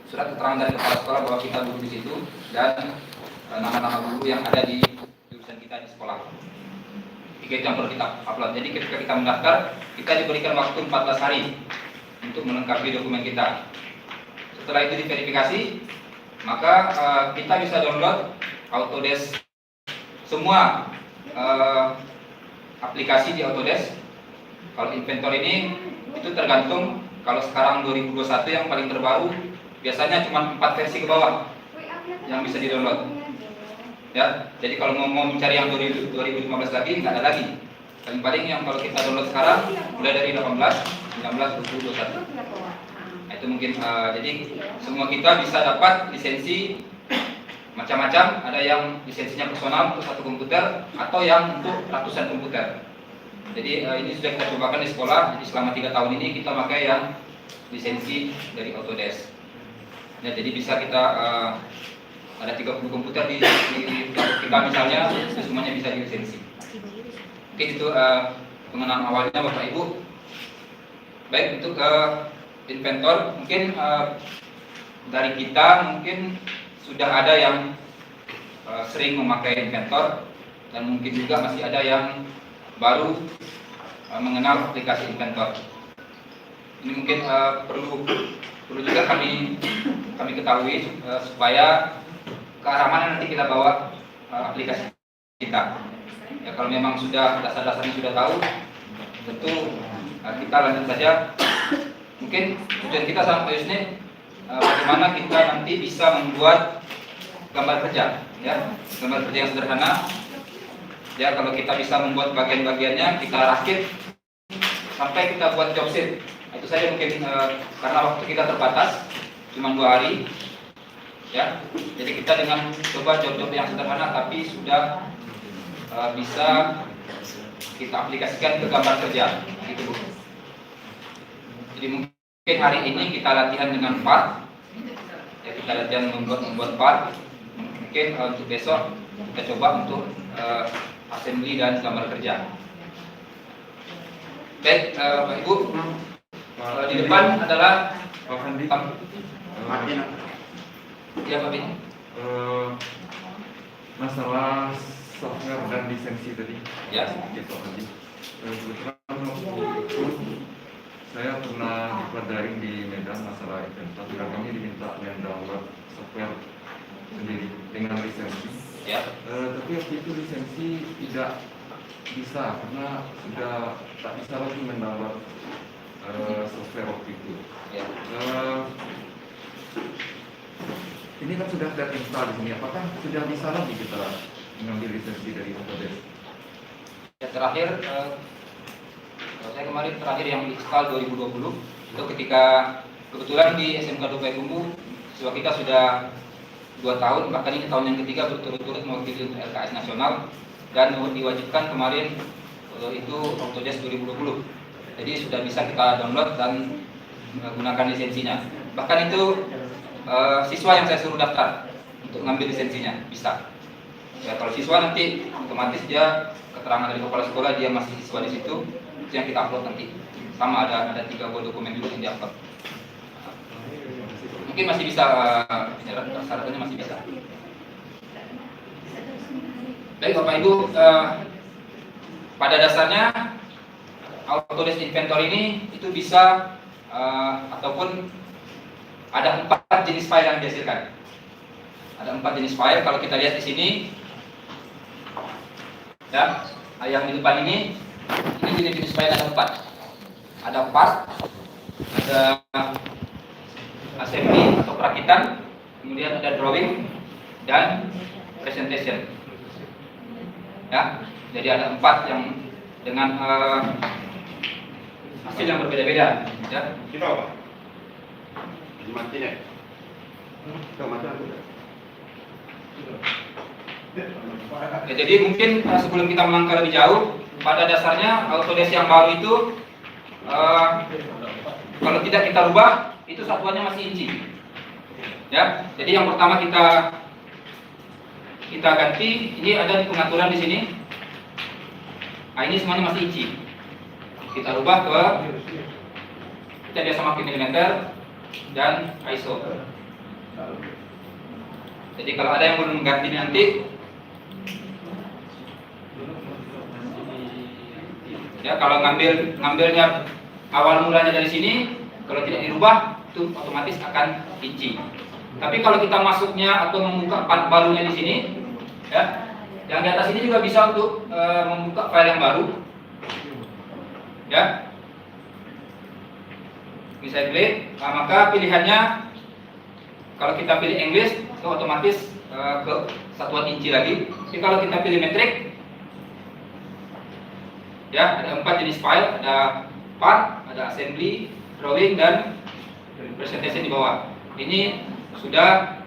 surat keterangan dari kepala sekolah bahwa kita guru di situ dan nama-nama guru yang ada di jurusan kita di sekolah. 3 itu yang perlu kita upload. Jadi ketika kita mendaftar, kita diberikan waktu 14 hari untuk melengkapi dokumen kita. Setelah itu diverifikasi, maka kita bisa download Autodesk, semua aplikasi di Autodesk. Kalau Inventor ini itu tergantung, kalau sekarang 2021 yang paling terbaru biasanya cuma 4 versi ke bawah yang bisa di-download. Ya, jadi kalau mau mencari yang 2015 lagi nggak ada lagi. Paling-paling yang kalau kita download sekarang mulai dari 18, 19, 20, 21. Nah, itu mungkin jadi semua kita bisa dapat lisensi macam-macam. Ada yang lisensinya personal untuk 1 komputer atau yang untuk ratusan komputer. Jadi ini sudah kita cobakan di sekolah. Jadi selama 3 tahun ini kita pakai yang lisensi dari Autodesk. Ya, jadi bisa kita ada 30 komputer di kita misalnya, semuanya bisa di lisensi. Oke, itu pengenalan awalnya Bapak Ibu. Baik, untuk Inventor mungkin dari kita mungkin sudah ada yang sering memakai Inventor dan mungkin juga masih ada yang baru mengenal aplikasi Inventor. Ini mungkin perlu juga kami ketahui supaya ke arah mana nanti kita bawa aplikasi kita. Ya, kalau memang sudah dasar-dasarnya sudah tahu, tentu kita lanjut saja. Mungkin tujuan kita sama Pak Yusni, bagaimana kita nanti bisa membuat gambar kerja, ya, gambar kerja yang sederhana. Ya, kalau kita bisa membuat bagian-bagiannya, kita rakit sampai kita buat job sheet. Itu saja mungkin karena waktu kita terbatas, cuma 2 hari. Ya, jadi kita dengan coba job-job yang sederhana tapi sudah bisa kita aplikasikan ke gambar kerja, gitu Bu. Jadi mungkin hari ini kita latihan dengan part, ya, kita latihan membuat part. Mungkin untuk besok kita coba untuk assembly dan gambar kerja. Baik, Bapak Ibu, di depan adalah Pak Fandi. Ya, Pak Bin. Masalah software dan lisensi tadi. Ya. Gitu tadi. Kebetulan waktu itu saya pernah dipelajari di Medan masalah Inventor. Kami diminta mendownload software sendiri dengan lisensi. Ya. Tapi waktu itu lisensi tidak bisa karena sudah tak bisa lagi mendownload software waktu itu. Ya. Ini kan sudah terinstall di sini. Apakah sudah bisa lagi kita mengambil lisensi dari Autodesk? Ya, terakhir saya kemarin terakhir yang install 2020 itu ketika kebetulan di SMK 2 Payakumbuh siswa kita sudah 2 tahun, bahkan ini tahun yang ketiga berturut-turut mewakili untuk LKS nasional dan diwajibkan kemarin itu Autodesk 2020. Jadi sudah bisa kita download dan menggunakan lisensinya. Bahkan itu siswa yang saya suruh daftar untuk ngambil lisensinya bisa. Ya, kalau siswa nanti otomatis dia keterangan dari kepala sekolah dia masih siswa di situ, itu yang kita upload nanti. Sama ada 3 buah dokumen juga yang diupload. Mungkin masih bisa, syaratnya masih bisa. Baik Bapak Ibu, pada dasarnya Autodesk Inventor ini itu bisa ataupun ada 4 jenis file yang dihasilkan. Ada 4 jenis file. Kalau kita lihat di sini, ya, yang di depan ini jenis file ada 4. Ada part, ada assembly atau perakitan, kemudian ada drawing dan presentation. Ya, jadi ada 4 yang dengan hasil yang berbeda-beda. Ya. Kita apa? Mati ya? Kita mati aku. Ya, jadi mungkin sebelum kita melangkah lebih jauh, pada dasarnya Autodesk yang baru itu kalau tidak kita rubah, itu satuannya masih inci. Ya, jadi yang pertama kita ganti, ini ada pengaturan di sini. Nah, ini semuanya masih inci. Kita rubah ke, kita biasa pakai milimeter dan ISO. Jadi kalau ada yang belum mengganti nanti, ya kalau ngambilnya awal mulanya dari sini, kalau tidak dirubah itu otomatis akan inci. Tapi kalau kita masuknya atau membuka part barunya di sini, ya, yang di atas ini juga bisa untuk membuka file yang baru, ya. Bisa klik, maka pilihannya kalau kita pilih English itu otomatis ke satuan inci lagi. Tapi kalau kita pilih metrik, ya ada 4 jenis file, ada part, ada assembly, drawing, dan presentation di bawah. Ini sudah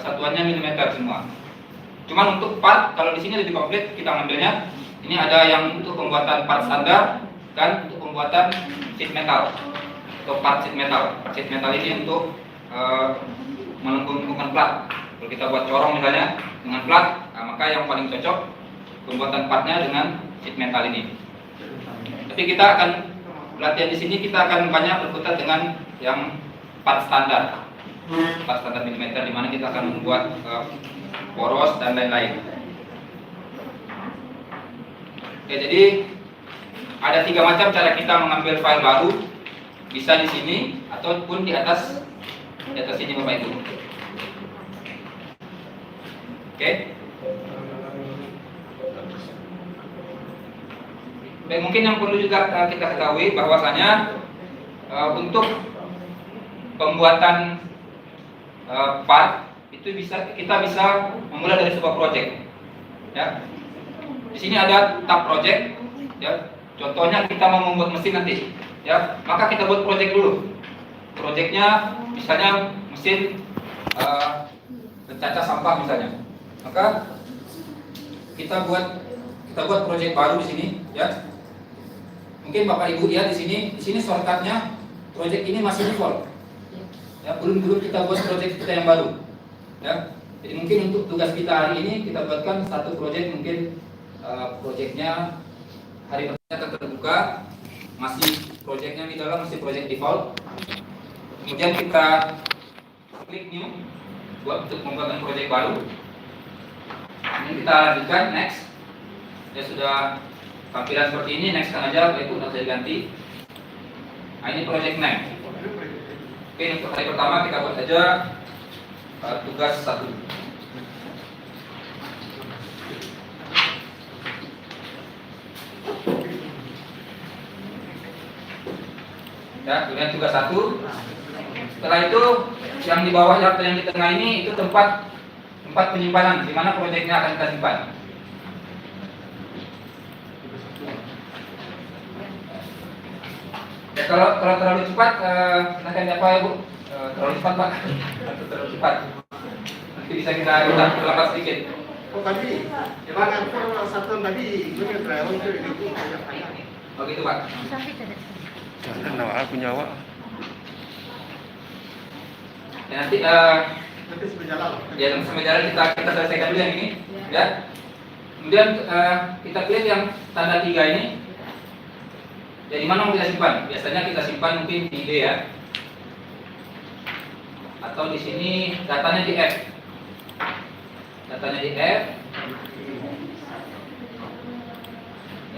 satuannya milimeter semua. Cuman untuk part, kalau di sini lebih komplit kita ngambilnya. Ini ada yang untuk pembuatan part standar dan untuk pembuatan sheet metal. Untuk part sheet metal. Part sheet metal ini untuk melengkungkan plat. Kalau kita buat corong misalnya dengan plat, maka yang paling cocok pembuatan partnya dengan sheet metal ini. Tapi kita akan latihan di sini, kita akan banyak berkutat dengan yang part standar milimeter, di mana kita akan membuat poros dan lain-lain. Oke, jadi ada 3 macam cara kita mengambil file baru, bisa di sini ataupun di atas sini Bapak Ibu. Oke. Baik, mungkin yang perlu juga kita ketahui bahwasanya untuk pembuatan part itu kita bisa memulai dari sebuah project. Ya. Di sini ada tab project. Ya. Contohnya kita mau membuat mesin nanti. Ya, maka kita buat project dulu. Projectnya misalnya mesin pencacah sampah misalnya. Maka kita buat project baru di sini, ya. Mungkin Bapak Ibu lihat di sini shortcutnya project ini masih default. Ya, belum kita buat project kita yang baru. Ya. Jadi mungkin untuk tugas kita hari ini kita buatkan satu project, mungkin projectnya hari pertama terbuka, masih projectnya di dalam masih project default. Kemudian kita klik new buat untuk membuat project baru. Ini kita lanjutkan next. Ya, sudah tampilan seperti ini, next kan aja, itu sudah saya ganti. Nah, ini project name. Oke, untuk hari pertama kita buat saja tugas 1. Ya, kemudian tugas 1. Setelah itu yang di bawah atau yang di tengah ini itu tempat penyimpanan, di mana proyeknya akan kita simpan. Ya, kalau terlalu cepat, nanti apa ya Bu? Terlalu cepat Pak, terlalu cepat. Nanti bisa kita lambat sedikit. Oh tadi, jangan satu tadi itu travel itu. Oh gitu Pak. Jangan nawa aku nyawa. Ya, nanti Nanti sampai jalan. ya sampai jalan kita selesaikan dulu yang ini, ya. Kemudian kita pilih yang tanda 3 ini. Ya, di mana mau kita simpan? Biasanya kita simpan mungkin di D ya. Atau di sini datanya di F. Datanya di F.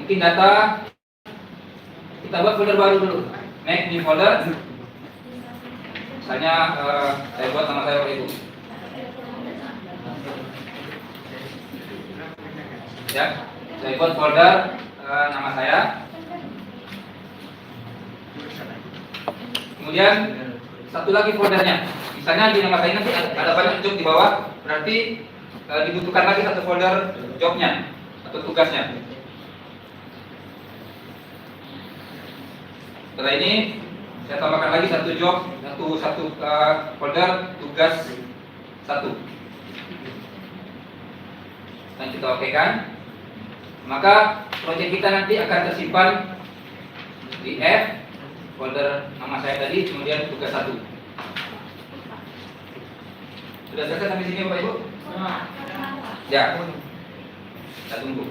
Mungkin data kita buat folder baru dulu. Make new folder. Misalnya saya buat nama saya Ibu. Ya, saya buat folder nama saya. Kemudian satu lagi foldernya. Misalnya di nama saya nanti ada banyak job di bawah, berarti dibutuhkan lagi satu folder jobnya atau tugasnya. Setelah ini saya tambahkan lagi satu job, satu folder tugas 1. Dan kita okekan. Maka proyek kita nanti akan tersimpan di F, folder nama saya tadi, kemudian tugas 1. Sudah selesai sampai sini Bapak Ibu? Ya. Kita tunggu.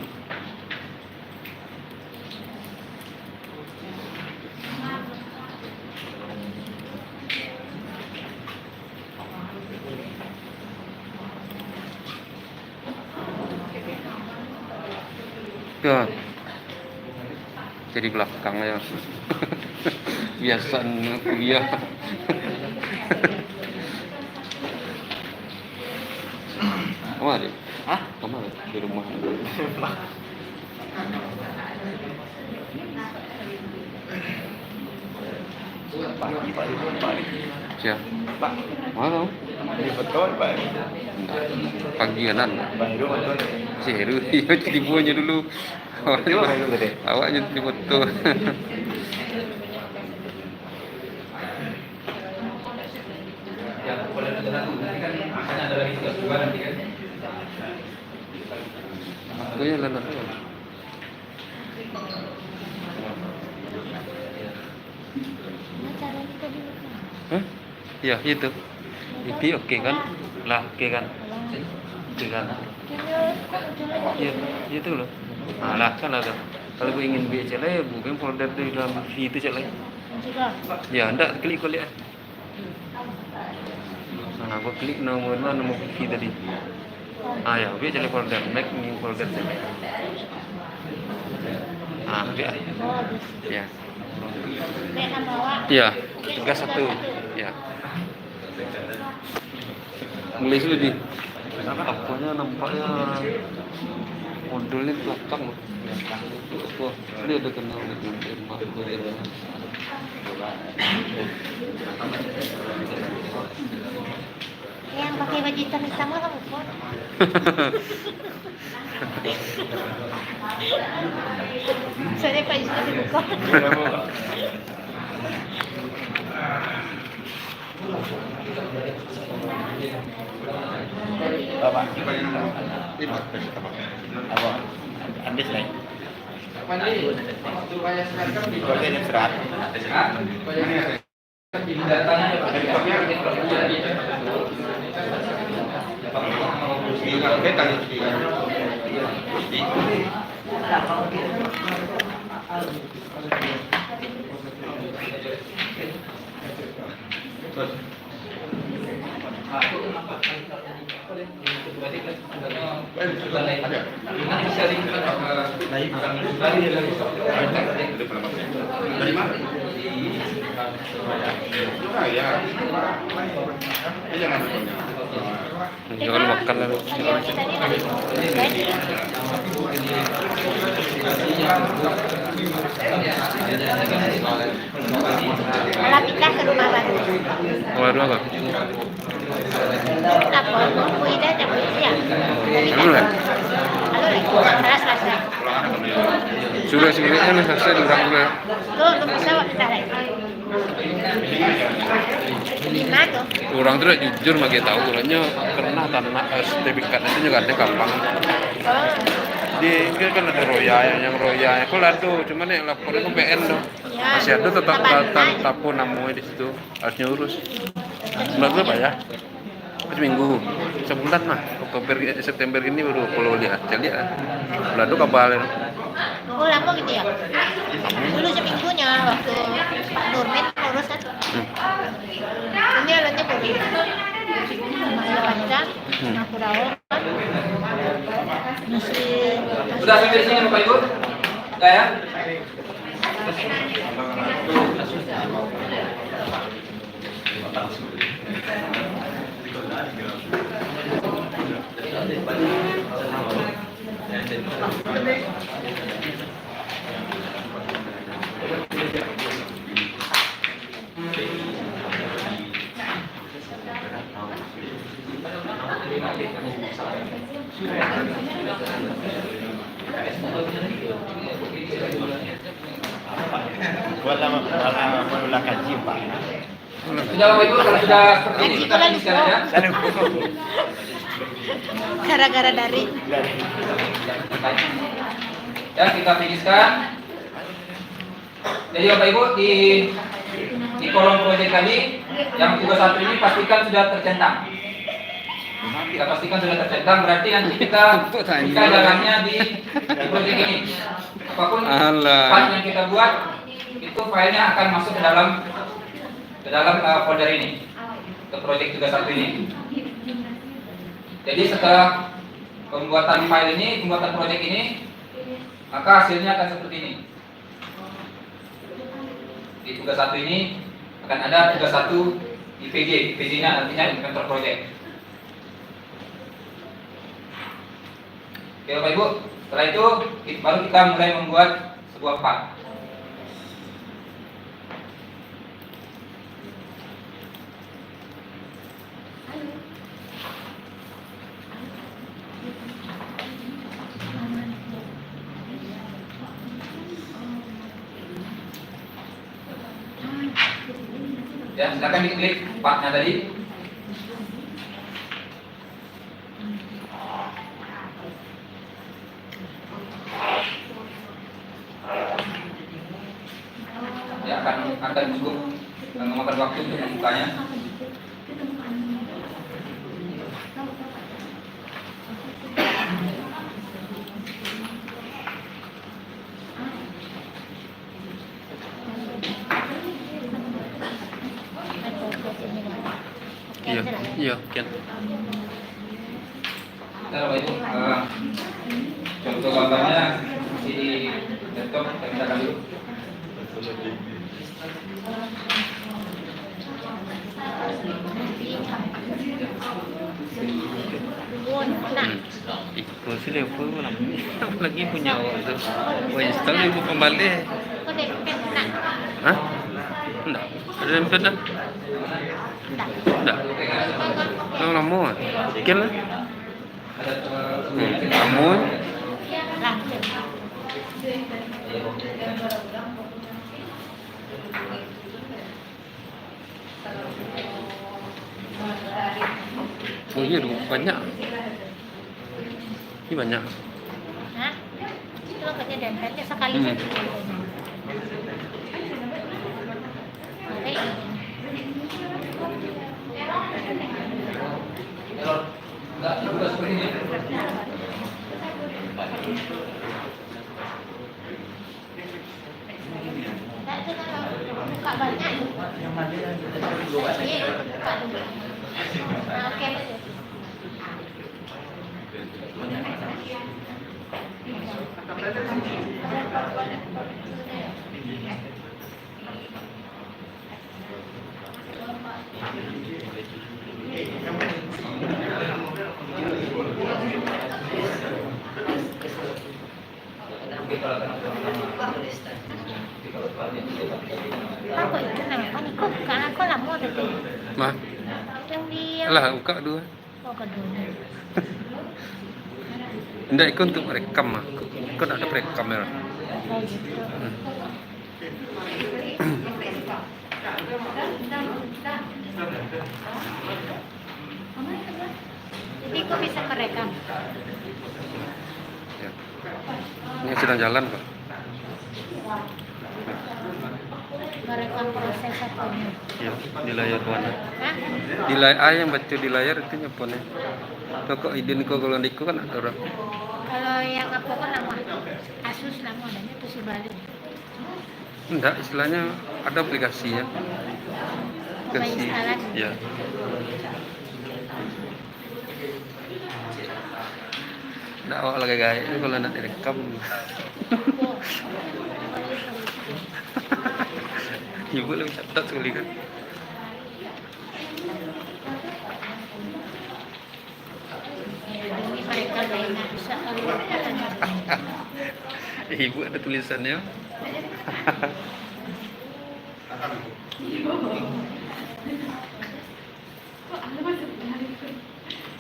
Ya. Jadi belakang ya. Biasaan kuliah. Kemana? Hah? Kemana? Di rumah. Siap. Pak, Mana? ini betul Pak. Pagianan. Baru betul. Si Heru, iya jadi buahnya dulu. Betul, betul. Awaknya jadi foto. Ya, boleh ada satu. Nanti kan makanya ada lagi tugas dua nanti kan. Oh iya, lalu. Hah? Ya itu. Ini oke kan? Lah oke kan? Oke kan? Iya, itu loh. Nah, lah kan ada. Kalau gue ingin biar celai, bukan folder di dalam itu celai. Ya, enggak klik kau lihat. Nah, aku klik nomor V tadi. Ah ya, biar celai folder, make new folder celai. Ah, biar. Ya. Ya, tugas satu. Ya. Mulai sudah di. Apanya nampaknya modulnya belakang. Wah, ini ada kenal dengan Yang pakai baju hitam sama kamu kok. Saya Pak Yusuf dibuka. Bapak. Apa? Andis nih. Kalau ini serat. Dari mana? Ya. Jangan. Jangan makan lalu. Malah pindah ke rumah baru. Waduh apa? Apa? Kuida jam ya. Anu lah. Halo, Selasa. Sudah sebenarnya nih saya diurang dulu. Tuh, pesawat kita lagi. 5 tuh. Orang tuh jujur magi tahu orangnya pernah tanah sertifikat itu juga ada gampang. Oh, Di kan ada roya yang roya aku tuh cuman yang laporan ke PN tuh. ya. Masih ada tetap tapu namanya di situ harusnya urus. Bulan berapa ya? Seminggu, sebulan mah. Oktober September ini baru kalau lihat jadi ya. Bulan itu kabar. Oh, lama gitu ya? Dulu seminggunya waktu Pak Nurmin urus kan. Ini alatnya boleh. Sama Ilwanca, aku rawat. Masih. Sudah sampai sini Bapak Ibu? Enggak ya? Malah mengulang kaji Pak. Sudah Bapak Ibu, kalau sudah seperti ini kita lanjutkan ya. Gara-gara dari. Ya, kita finiskan. Jadi Bapak Ibu di kolom proyek tadi yang tugas satu ini pastikan sudah tercentang. Kita pastikan sudah tercentang, berarti nanti kita dalamnya di proyek ini. Apapun part yang kita buat itu filenya akan masuk ke dalam folder ini, ke proyek tugas satu ini. Jadi setelah pembuatan proyek ini, maka hasilnya akan seperti ini. Di tugas 1 ini akan ada tugas 1 IPJ. IPJ-nya artinya inventor project. Oke Bapak Ibu, setelah itu baru kita mulai membuat sebuah part. Ya, silakan diklik partnya tadi. Ya, akan cukup memakan waktu untuk membukanya. Iya, iya, kan. Kita Bapak Ibu, contoh gambarnya di laptop kita mintakan dulu. Nah, Ikut sih apa lagi punya itu. Wah, install ibu kembali. kok dempet nak? Hah? Enggak. Ada dempet dah? Enggak. Oh, lama. Kan lah. Lama. Langsung. Oh iya, banyak. Ini banyak. Hah? Itu katanya dempetnya sekali Hmm. saja. Oke. Enggak, juga seperti ini. Nah, itu kalau buka banyak. Iya, buka dulu. Nah, oke. Apa itu namanya? Kok bukan aku lama tadi. Mah, Yang di lah buka dua. oh kedua. Enggak, ikut untuk merekam mah. Ikut ada perekam ya. Oh gitu. Jadi kok bisa merekam? Ya. Ini sedang jalan Pak. Merekam proses satunya. Ya, di layar mana? Hah? Di layar yang baca di layar itu nyaponnya. Kok idin kok kalau diku kan ada orang. Kalau yang apa kan lama? Asus lama dan itu si Bali. Enggak, istilahnya ada aplikasinya. Aplikasi. instalasi. Ya. Nggak awak lagi gaya ini kalau nak direkam. Ibu lebih catat sekali kan. Ini mereka lain bisa kalau Ibu ada tulisannya.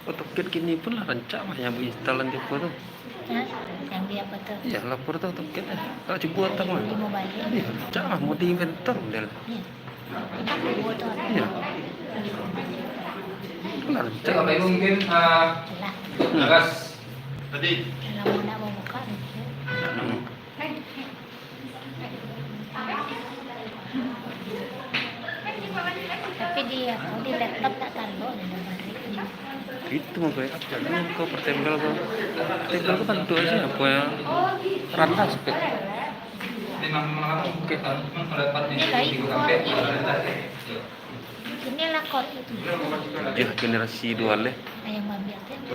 AutoCAD kini pun lah rancak mah yang instalan di tuh. yang dia apa tuh? Iya, lapor tuh AutoCAD. Kalau dibuat mah. Di mobile. Iya, rancak mah mau di inventor model. Iya. Kita motor. Iya. Lah Oke, rancak. Bapak Ibu mungkin Lah, tugas Tadi kalau mau mau buka. Hmm. Tapi dia di laptop tak taruh ada baterainya. Itu mau kayak apa? Ini kau pertembel kau. Pertembel kau kan tuh aja apa ya? Randa spek. memang mendapat Ini baik. di UKP. Inilah kot itu. Ya generasi dual deh. Yang mabiat itu.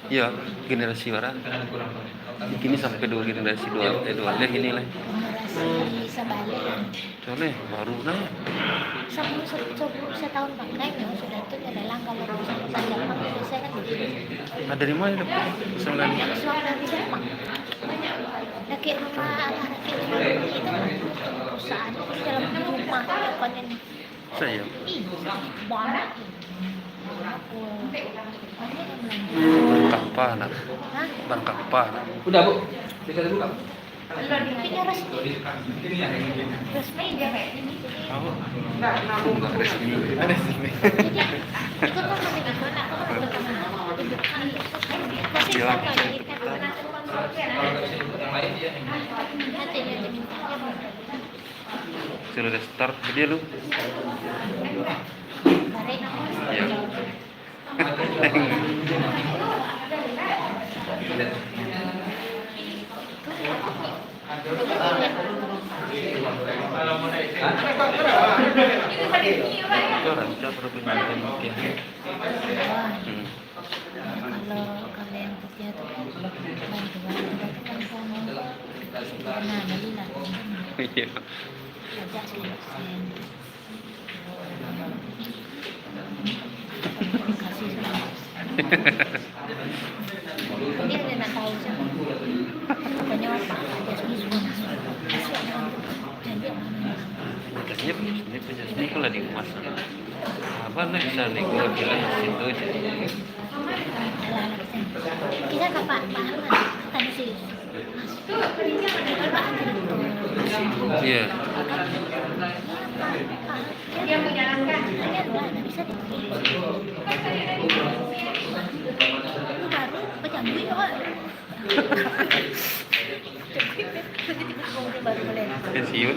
Iya, generasi barat. Karena kurang Begini sampai dua generasi dua leh ini lah. Generasi sebalik. Soalnya baru nah. Setahun pakai ya sudah itu adalah kalau saya pakai biasanya kan begini. Ada di mana dapat pesanan? Yang suami dari Jepang. Laki rumah anak itu perusahaan itu dalam rumah depan ini. Saya. Ih, banyak. Bangkak apa nak? Hah? Bangkak apa? Udah bu, bisa dulu kan? Ini resmi. Ini ya. Resmi dia. Enggak resmi. Ikut kan kami ikut nak masih Bilang. sama jadi kan. Yang lain dia. Nanti dia minta. Sudah start dia lu. Tarik. Iya. Itu rancak perbincangan mungkin. Kalau yang ketiga itu bantu-bantu kan nah beli lah Iya. ajak 100%. Kasih 100%. Dia nak tahu siapa. Katanya apa? Jasmi sudah masuk. Jadi Katanya ini punya sini kalau di emas. Apa nak bisa nih kalau bilang situ aja. kita ke Pak tadi sih Iya. dia menjalankan bisa baru pejambu ya baru boleh Pensiun.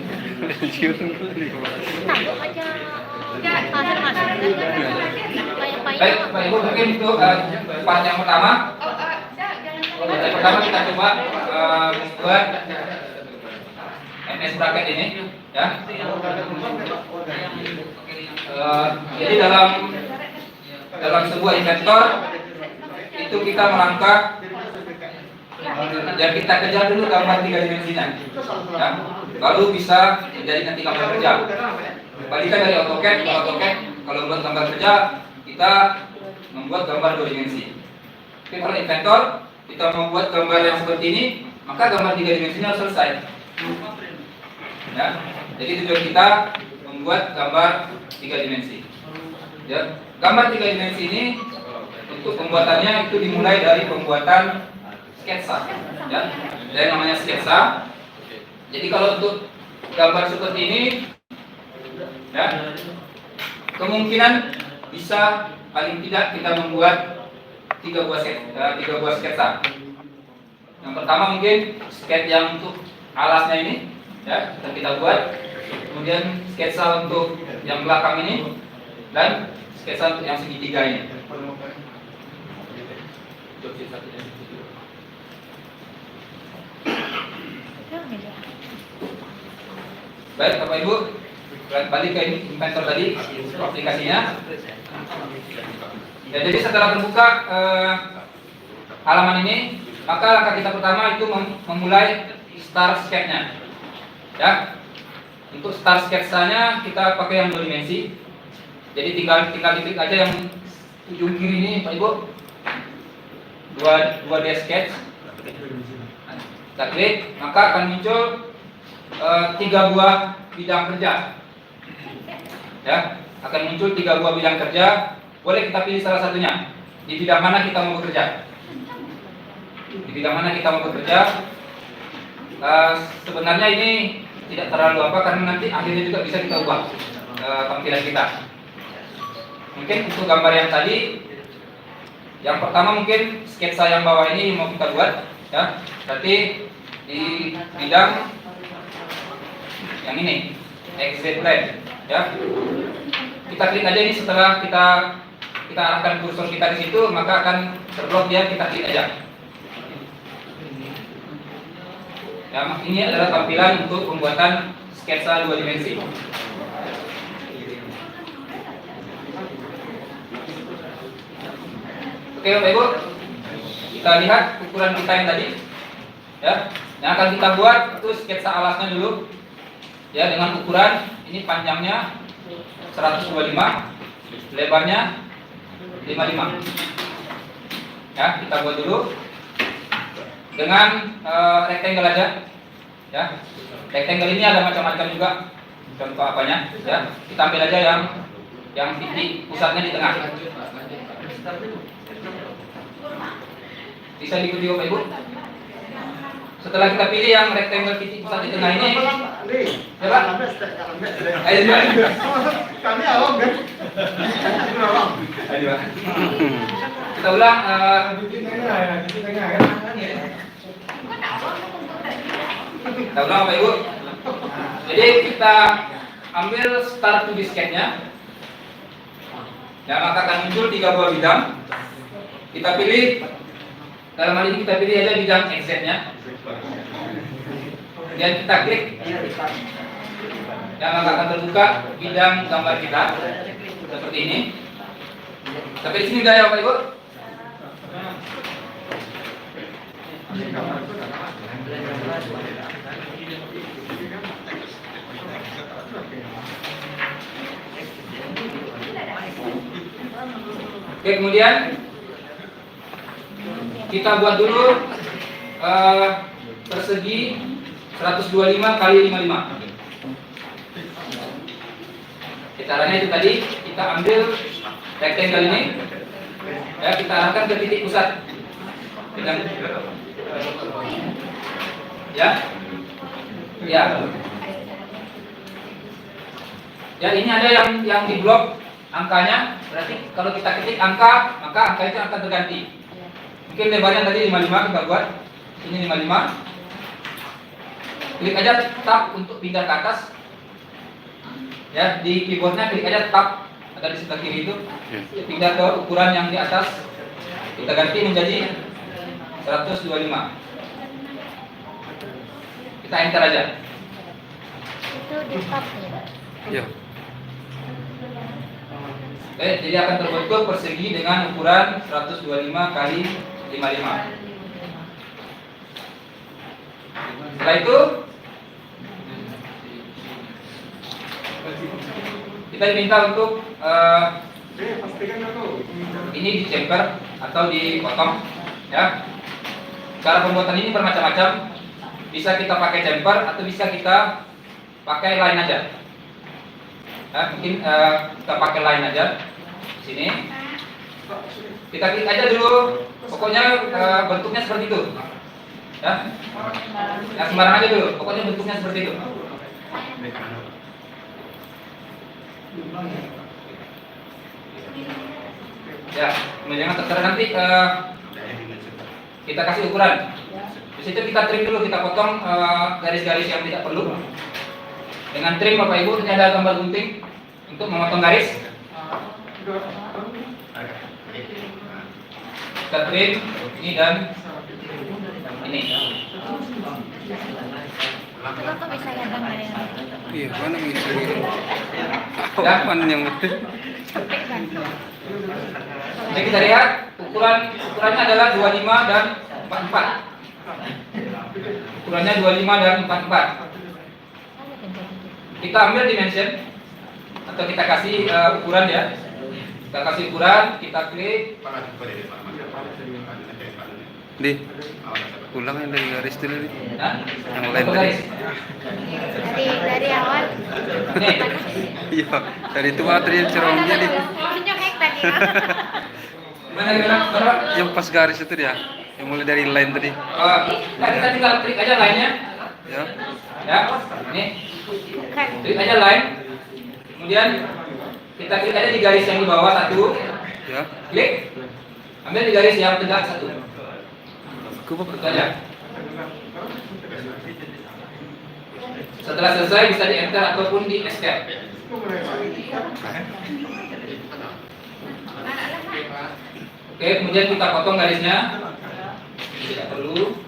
tahu aja masuk Baik, Pak Ibu, mungkin itu part yang pertama. Yang pertama kita coba membuat MS bracket ini, ya. Jadi dalam sebuah inventor itu kita melangkah dan kita kejar dulu gambar 3 dimensinya, ya. Baru bisa menjadi nanti gambar kerja. Balikan dari AutoCAD ke AutoCAD, kalau buat gambar kerja kita membuat gambar 2 dimensi. Tapi kalau inventor kita membuat gambar yang seperti ini, maka gambar 3 dimensinya harus selesai. Ya, jadi tujuan kita membuat gambar 3 dimensi. Ya, gambar 3 dimensi ini untuk pembuatannya itu dimulai dari pembuatan sketsa. Ya, ada yang namanya sketsa. Jadi kalau untuk gambar seperti ini, ya, kemungkinan bisa paling tidak kita membuat 3 buah sketsa. Yang pertama mungkin sketsa yang untuk alasnya ini, ya, kita buat. Kemudian sketsa untuk yang belakang ini dan sketsa untuk yang segitiga ini. Baik, Bapak Ibu, balik ke inventor tadi aplikasinya. Ya, jadi setelah terbuka halaman ini, maka langkah kita pertama itu memulai start sketch-nya. Ya, untuk start sketsanya kita pakai yang 2 dimensi. Jadi tinggal diklik aja yang ujung kiri ini, Pak Ibu. 2D sketch. Kita klik, maka akan muncul 3 buah bidang kerja. Ya, akan muncul 3 buah bidang kerja. Boleh kita pilih salah satunya. Di bidang mana kita mau bekerja? Di bidang mana kita mau bekerja? Sebenarnya ini tidak terlalu apa karena nanti akhirnya juga bisa kita ubah tampilan kita. Mungkin untuk gambar yang tadi, yang pertama mungkin sketsa yang bawah ini mau kita buat, ya. Berarti di bidang yang ini, XZ plane, ya. Kita klik aja ini setelah kita arahkan kursor kita di situ, maka akan terblok dia, kita klik aja. Ya, ini adalah tampilan untuk pembuatan sketsa 2 dimensi. Oke, Bapak Ibu, kita lihat ukuran kita yang tadi. Ya, yang akan kita buat itu sketsa alasnya dulu. Ya, dengan ukuran ini panjangnya 125, lebarnya 55. Ya, kita buat dulu dengan rectangle aja. Ya, rectangle ini ada macam-macam juga. Contoh apanya? Ya, kita ambil aja yang titik pusatnya di tengah. Bisa diikuti Bapak Ibu? Setelah kita pilih yang rectangle titik pusat di tengah ini, coba. Ayo coba. Kami awam kan? Ayo coba. Kita ulang. Kita ulang Bapak Ibu. Jadi kita ambil start to disketnya. Yang akan muncul 3 buah bidang. Kita pilih, dalam hal ini kita pilih aja bidang XZ-nya. Kemudian kita klik. Yang akan terbuka bidang gambar kita seperti ini. Sampai di sini udah ya Bapak Ibu. Oke, kemudian kita buat dulu persegi 125 kali 55. Caranya itu tadi, kita ambil rectangle ini, ya, kita arahkan ke titik pusat dengan ya ini ada yang di blok angkanya, berarti kalau kita ketik angka, maka angka itu akan terganti. Mungkin lebarnya tadi 55, kita buat ini 55. Klik aja tab untuk pindah ke atas. Ya, di keyboardnya klik aja tab, ada di sebelah kiri itu. Pindah ke ukuran yang di atas. Kita ganti menjadi 125. Kita enter aja. Itu di top ya. Ya. Oke, jadi akan terbentuk persegi dengan ukuran 125 kali 55. Setelah itu kita diminta untuk ini dicemper atau dipotong, ya. Cara pembuatan ini bermacam-macam. Bisa kita pakai jumper atau bisa kita pakai line aja. Ya, mungkin kita pakai line aja. Sini. Kita klik aja dulu. Pokoknya bentuknya seperti itu. Ya. Yang sembarang aja dulu. Pokoknya bentuknya seperti itu. Ya, kemudian terserah nanti kita kasih ukuran. Di situ kita trim dulu, kita potong garis-garis yang tidak perlu. Dengan trim Bapak Ibu, ini ada gambar gunting untuk memotong garis. Kita trim ini dan ini. Itu kok bisa ya gambar yang Iya, mana bisa gitu. Ya. Apaan yang betul? cepet kan? Jadi kita lihat ukurannya adalah 25 dan 44. Ukurannya 25 dan 44. Kita ambil dimension atau kita kasih ukuran ya. Kita kasih ukuran, kita klik. Di ulang yang dari garis dulu nih. Nah, Yang lain satu tadi. garis. Dari awal. Nih, Iya, dari itu material cerongnya nih. Punya hek tadi. gimana? Yang pas garis itu dia. Yang mulai dari line tadi. Nah, kita tinggal klik aja line-nya. Ya. Ya, ini Bukan. klik aja line. Kemudian kita klik aja di garis yang di bawah satu. Ya. Klik. Ambil di garis yang tegak satu. Cukup. Itu aja. Setelah selesai bisa di enter ataupun di escape. Oke, kemudian kita potong garisnya. Tidak perlu.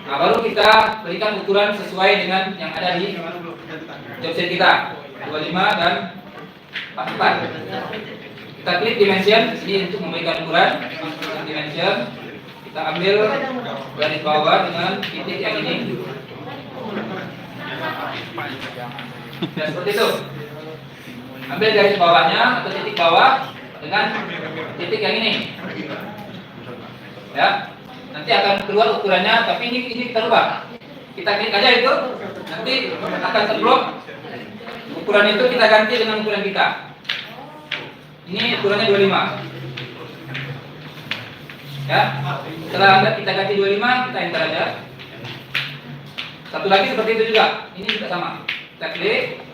Nah, baru kita berikan ukuran sesuai dengan yang ada di jobset kita, 25 dan 44. Kita klik dimension ini untuk memberikan ukuran dimension. Kita ambil garis bawah dengan titik yang ini. Ya, seperti itu. Ambil garis bawahnya atau titik bawah dengan titik yang ini. Ya. Nanti akan keluar ukurannya, tapi ini kita rubah. Kita klik aja itu, nanti akan terblok. Ukuran itu kita ganti dengan ukuran kita. Ini ukurannya 25. Ya. Setelah kita ganti 25, kita enter aja. Satu lagi seperti itu juga. Ini juga sama. Kita klik.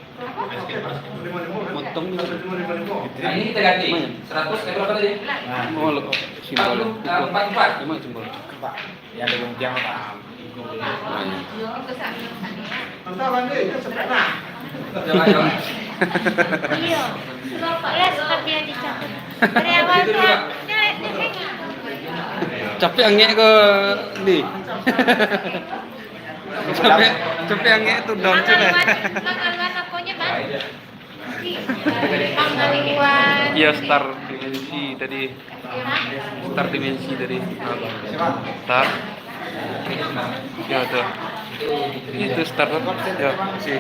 Motong Nah, ini kita ganti. 100 berapa tadi? simbol 44. Emang simbol. Ya ada gonjang Pak. Jangan. Iya. Lihat seperti yang dicatat. Dari awal Itu tuh, juga. Capek angin ke di. capek angin itu down sudah. Panggaluan aponya Bang? Panggaluan. Iya star dimensi tadi. Star dimensi tadi. Star. Ya tuh. Itu star apa? Ya sih.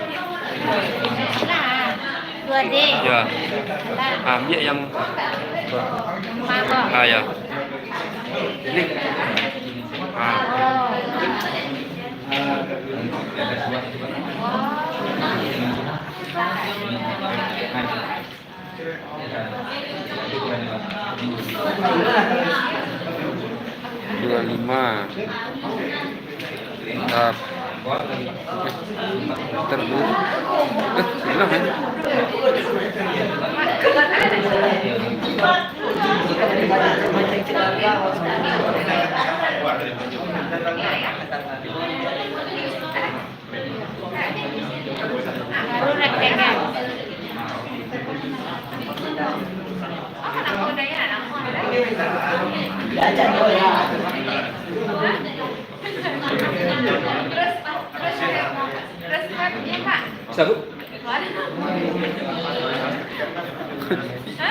Nah, 2D. Ya. Nah, Ambil yang mangkok. ya. Ini. Ah. Dua lima. Mantap. Terus. Bilang kan? Baru rectangle. Bisa, Bu?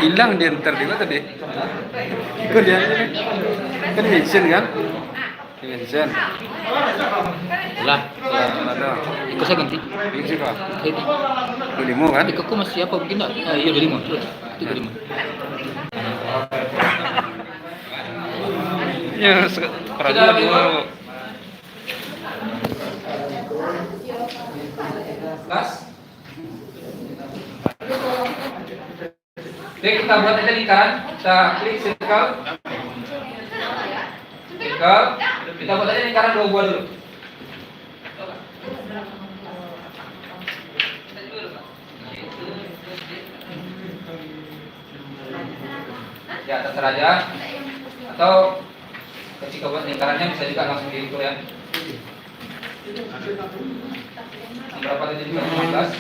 Hilang dia ntar di mana tadi? Ikut dia kan mention kan? Mention. Lah, Ada. ikut saya ganti. Ini juga. Itu. 25 kan? Ikutku masih apa begini? Iya 25. Terus. Itu 25. Ya, peraturan dulu. Gas. Oke, kita buat aja lingkaran. Kita klik circle. Circle. Kita buat aja lingkaran 2 buah dulu. Ya, terserah aja. Atau ketika buat lingkarannya bisa juga langsung diukur ya. Berapa tadi juga 15?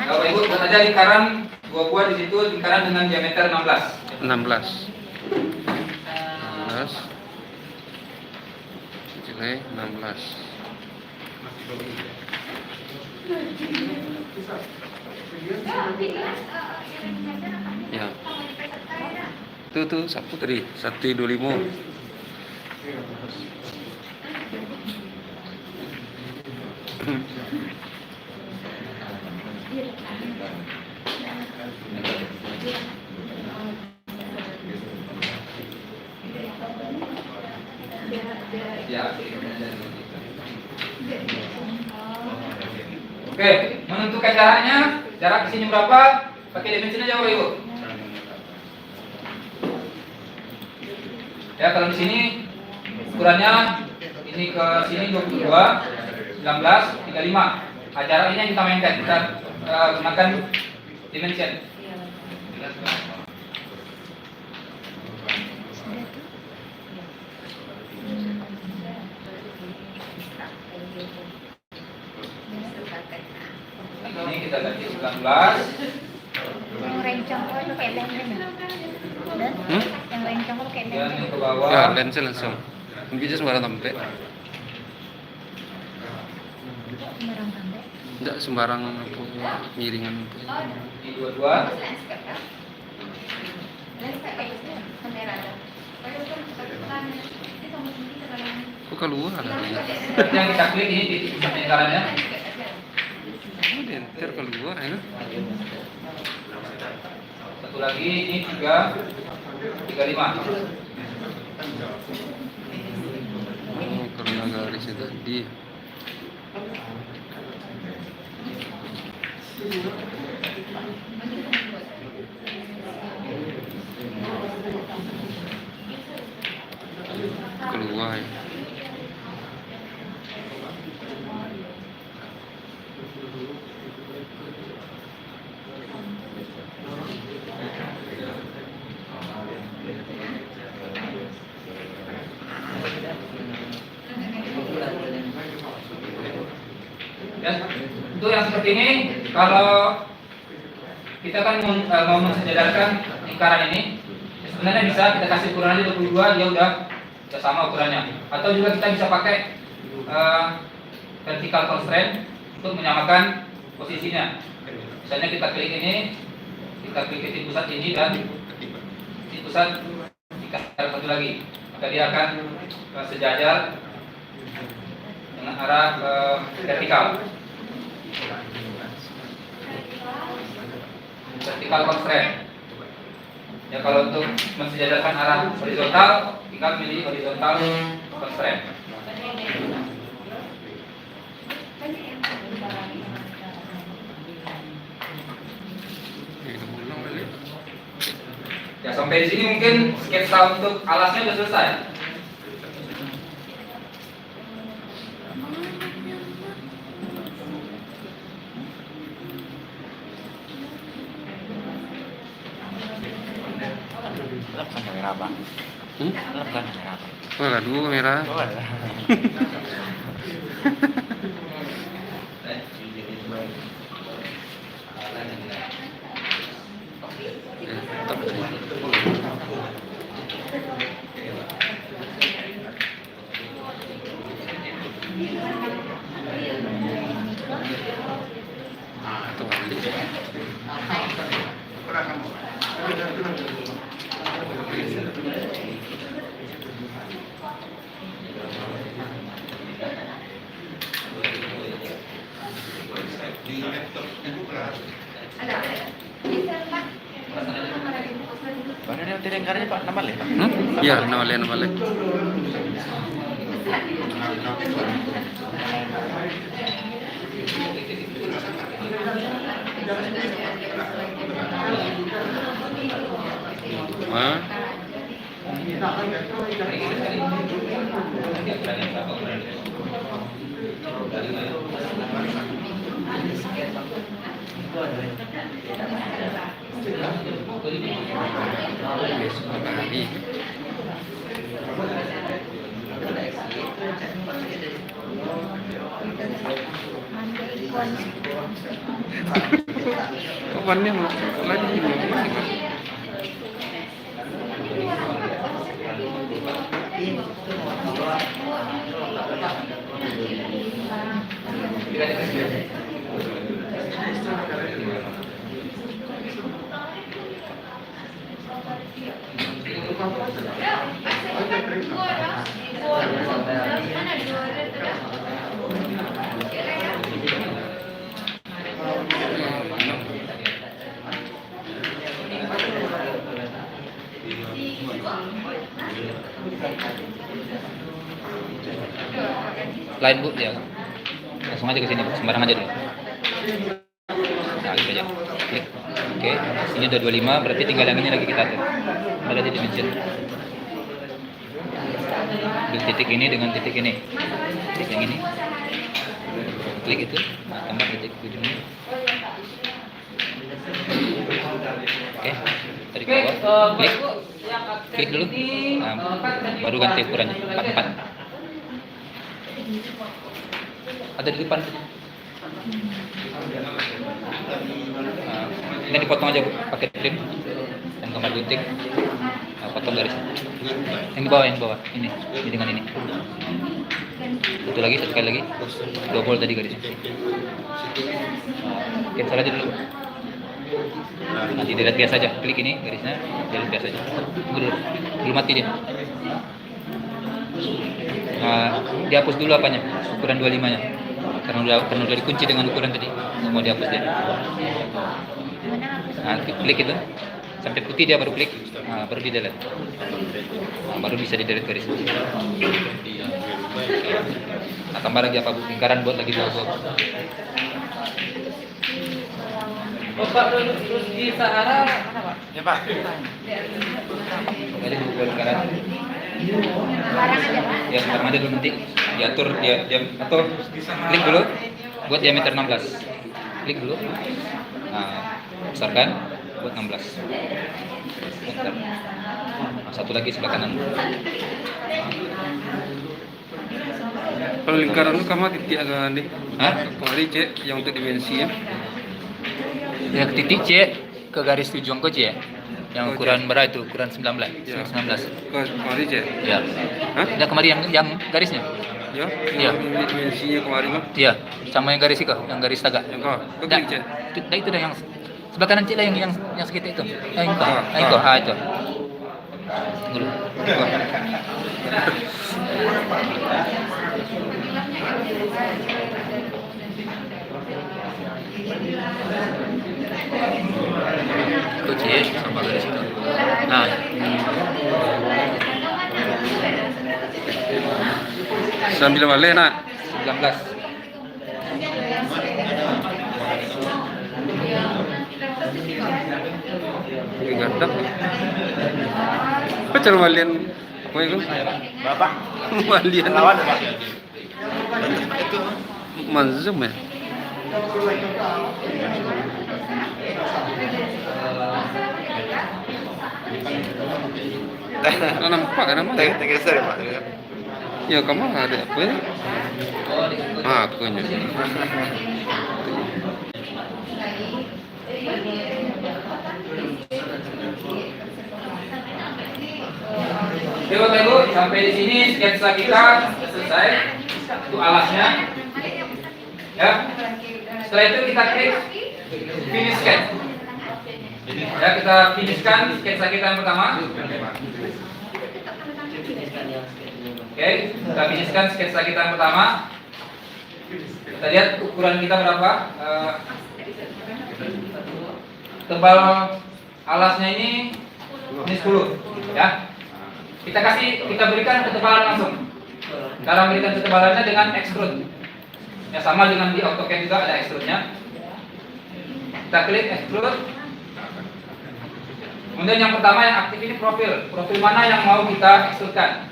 Kalau Ibu buat aja lingkaran 2 buah di situ, lingkaran dengan diameter 16. 16. 16. Nilai 16. Ya. Tuh satu tadi, 125. Ya. Oke, menentukan jaraknya, jarak ke sini berapa? Pakai dimensi aja Bapak Ibu. Ya, kalau di sini ukurannya ini ke sini 22, 19, 35. Nah, jarak ini yang kita mainkan, kita gunakan dimension. Ini kita ganti 19. Yang rencang kok itu kayak lem ya? Yang rencang kok kayak Dan lem. yang ke bawah. Ya, lensa langsung. Bisa sembarang sampai. Barang sampai. Tidak sembarang miringan. Ini dua-dua. Kok keluar lagi? Berarti yang kita klik ini titik pusat lingkarannya. Oh, enter keluar ya. Satu lagi ini 3, 35. Oh, karena garisnya tadi. Keluar ya. Ya, untuk yang seperti ini, kalau kita kan mau mensejajarkan lingkaran ini, ya sebenarnya bisa kita kasih ukurannya 22, dia udah sama ukurannya. Atau juga kita bisa pakai vertical constraint untuk menyamakan posisinya. Misalnya kita klik ini, kita klik titik pusat ini dan titik pusat dikasih satu lagi, maka dia akan sejajar dengan arah vertikal. Vertical constraint. Ya, kalau untuk mensejajarkan arah horizontal, tinggal pilih horizontal constraint. Ya, sampai di sini mungkin sketsa untuk alasnya sudah selesai. Kamera apa? Bukan kamera apa? Oh, ada dua kamera. Atau balik. Baru dia tirengkarnya Pak Namal ya? Iya, nama lain. Wah, sekali. Kapannya mau lagi Lain Bu, ya. Langsung aja ke sini, sembarang aja dulu. Nah, gitu aja. Klik. Oke, ini udah 25, berarti tinggal yang ini lagi kita atur. Ada di dimension. Di titik ini dengan titik ini. Titik yang ini. Klik itu, nah, tambah titik ujungnya. Oke, dari bawah. Klik. Klik dulu. Nah, baru ganti ukurannya 44. Ada di depan. Nah, ini dipotong aja Bu, pakai trim dan gambar gunting. Nah, potong garis. Yang di bawah, ini dengan ini. Satu lagi, satu kali lagi. Double tadi garisnya. Cancel aja dulu. Nanti delete biasa aja. Klik ini garisnya, delete biasa aja. Tunggu dulu. Belum mati dia. Dihapus dulu apanya? Ukuran 25-nya. Karena udah dikunci dengan ukuran tadi. Mau dihapus dia. Nah, klik itu. Sampai putih dia baru klik. Nah, baru di delete. Nah, baru bisa di delete garis. Nah, tambah lagi apa? Lingkaran buat lagi 2 box. Bapak terus di Sahara mana Pak? Ya Pak. Ada 2 lingkaran. Barang aja, Pak. Ya, sekarang aja dulu nanti diatur dia atau klik dulu buat diameter 16. Klik dulu. Nah, besarkan buat 16. Bentar. Nah, satu lagi sebelah kanan. Kalau lingkaran itu kamu titik agak nih. Hah? Kemarin cek yang untuk dimensi ya. Ya, titik C ke garis tujuan ke C ya. Yang ukuran berapa itu? Ukuran 19. Ya. 19. Kemarin cek. Ya. Hah? Ya kemarin yang garisnya. Ya. Iya. Yang dimensinya kemarin mah. Iya, sama yang garis itu, yang garis tagak. Yang kau. Kau Dah, klik cek. itu dah yang sebelah kanan cik lah yang segitu itu. Yang itu. Ah, Yang itu. ah. Itu. Dulu. Itu cik sama garis itu. Nah, Sambil balik nak. 19. Ini gantap. Apa cara walian? Apa itu? Bapak. Walian. Lawan Pak. Manzum ya. Nah, nampak kan namanya? Tergeser Pak. Ya kamu ada apa ya? Aku nya. Oke Bapak Ibu, sampai di sini sketsa kita selesai. Itu alasnya. Ya. Setelah itu kita klik finish sketch. Ya, kita finishkan sketsa kita yang pertama. Oke, kita finishkan sketsa kita yang pertama. Kita lihat ukuran kita berapa. Tebal alasnya ini 10, ya. Kita berikan ketebalan langsung. Cara berikan ketebalannya dengan extrude. Ya, sama dengan di AutoCAD juga ada extrude-nya. Kita klik extrude. Kemudian yang pertama yang aktif ini profil. Profil mana yang mau kita extrudekan?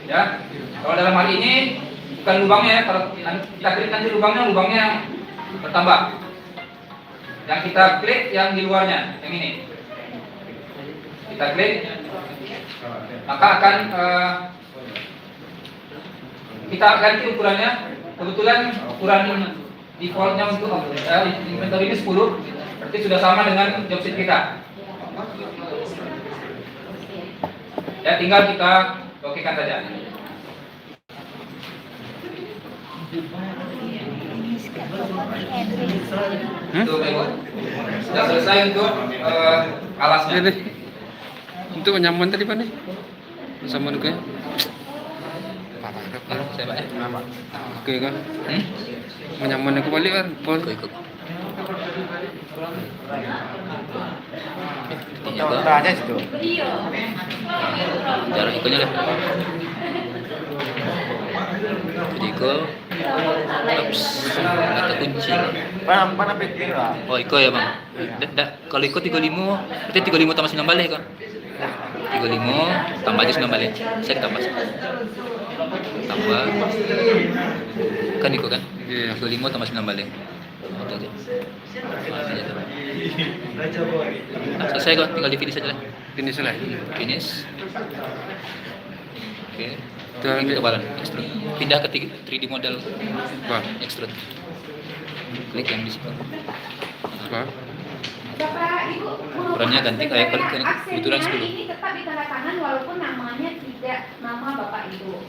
Ya. Kalau dalam hal ini bukan lubangnya ya. Kalau kita klik nanti lubangnya yang bertambah. Yang kita klik yang di luarnya, yang ini. Kita klik, maka akan kita ganti ukurannya. Kebetulan ukuran defaultnya untuk inventory ini 10, berarti sudah sama dengan job sheet kita. Ya, tinggal kita okekan saja. Itu sudah selesai untuk alasnya. Ini untuk nyaman tadi mana? Sama juga. Saya Pak ya. Oke kan? Menyaman aku balik kan? Pol. Ikut. Foto aja situ. Jarak ikutnya lah. Iko. Ups. Kata kunci. Mana pikir lah. Oh, Iko ya Bang. Kalau Iko 35, berarti 35 tambah 9 balik kan? 35 tambah aja 9 balik. Saya tambah. Tambah. Kan Iko kan? Iya. 35 tambah 9 balik. Itu aja. Nah, selesai kok, tinggal di finish aja lah. Ini selesai. Finish. Oke. Tinggal Ini ambil. kebalan extrude. Pindah ke 3D model Wah. extrude. Klik yang di situ. Wah. Ukurannya ganti kayak kebetulan 10. Ini tetap ditandatangan walaupun namanya tidak nama Bapak Ibu.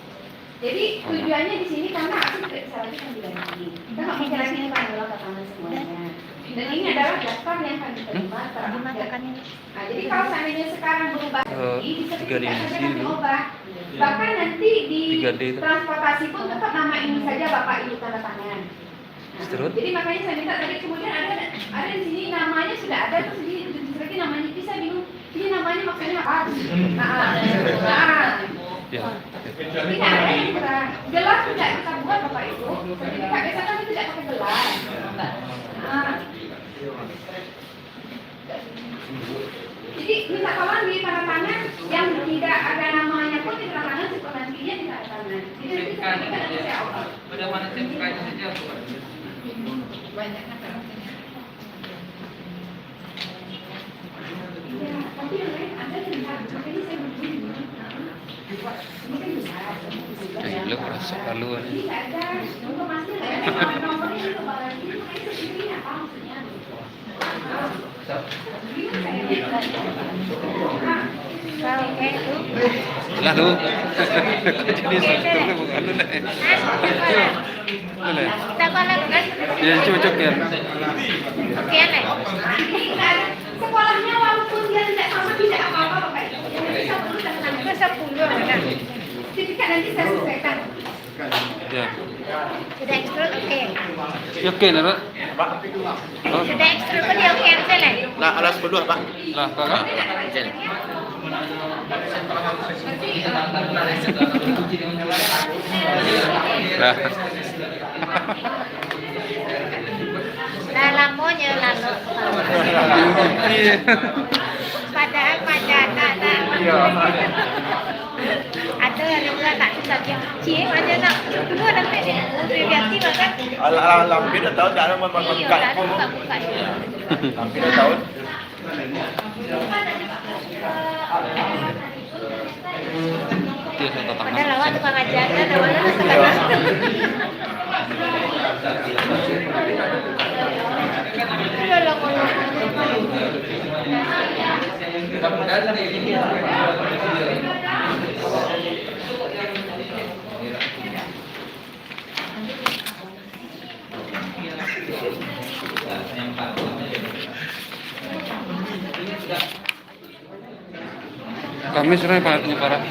Jadi tujuannya di sini karena akses tidak bisa lagi kan diganti. Kita nggak bisa lagi kan mana semuanya. Dan ini adalah daftar yang akan diterima Gimana terakhir. kan ini? Nah, jadi kalau seandainya sekarang berubah lagi, bisa tiga tidak dimensi saja dulu. diubah. Bahkan nanti di 3D itu. transportasi pun tetap nama ini saja Bapak Ibu tanda tangan. Nah, Terus? jadi makanya saya minta tadi kemudian ada di sini namanya sudah ada terus di lagi namanya bisa bingung ini namanya maksudnya apa? Ya. Tidak ada yang kurang. Gelar tidak kita buat Bapak Ibu. Sertifikat biasa kan tidak pakai gelar. Nah. Jadi minta tolong di tanda tangan yang tidak ada namanya pun di tanda tangan sebelum nantinya di tanda tangan. Jadi nanti sertifikat nanti saya upload. Pada mana sertifikatnya saja. Banyak kan. Ya, tapi yang lain ada tidak. Makanya saya begini. Ini kan besar. Lu rasa haluan. Ini nggak ada informasi ada nomornya itu kembali ini makanya sendiri apa maksudnya? Bingung saya. Kalau kayak itu. Lah lu. Jadi strukturnya bukan lu deh. Boleh. Kita kalau kan Ya cocok ya. oke nih. Sekolahnya walaupun dia tidak sama tidak apa-apa Bapak Ibu. Yang bisa perlu tenang. Ke 10 kan. Sertifikat nanti saya selesaikan. Ya. Sudah ekstrut oke. Ya oke Nara. Oh, Sudah ekstrut pun dia oke ente lah. Lah, alas berdua, Pak. lah kakak. Lah. Lah lamonya lalu. Iya. Padahal pada tak. Ada juga tak bisa dia. Cie aja nak. Dulu ada dia. Biasa makan. Lampir dah tahu dah nama Iya, makan dah pun. buka-buka. Lampir dah tahu. Dia satu Ada tangan. lawak tukang ajar, ada lawak sekarang. Kami sebenarnya paling parah.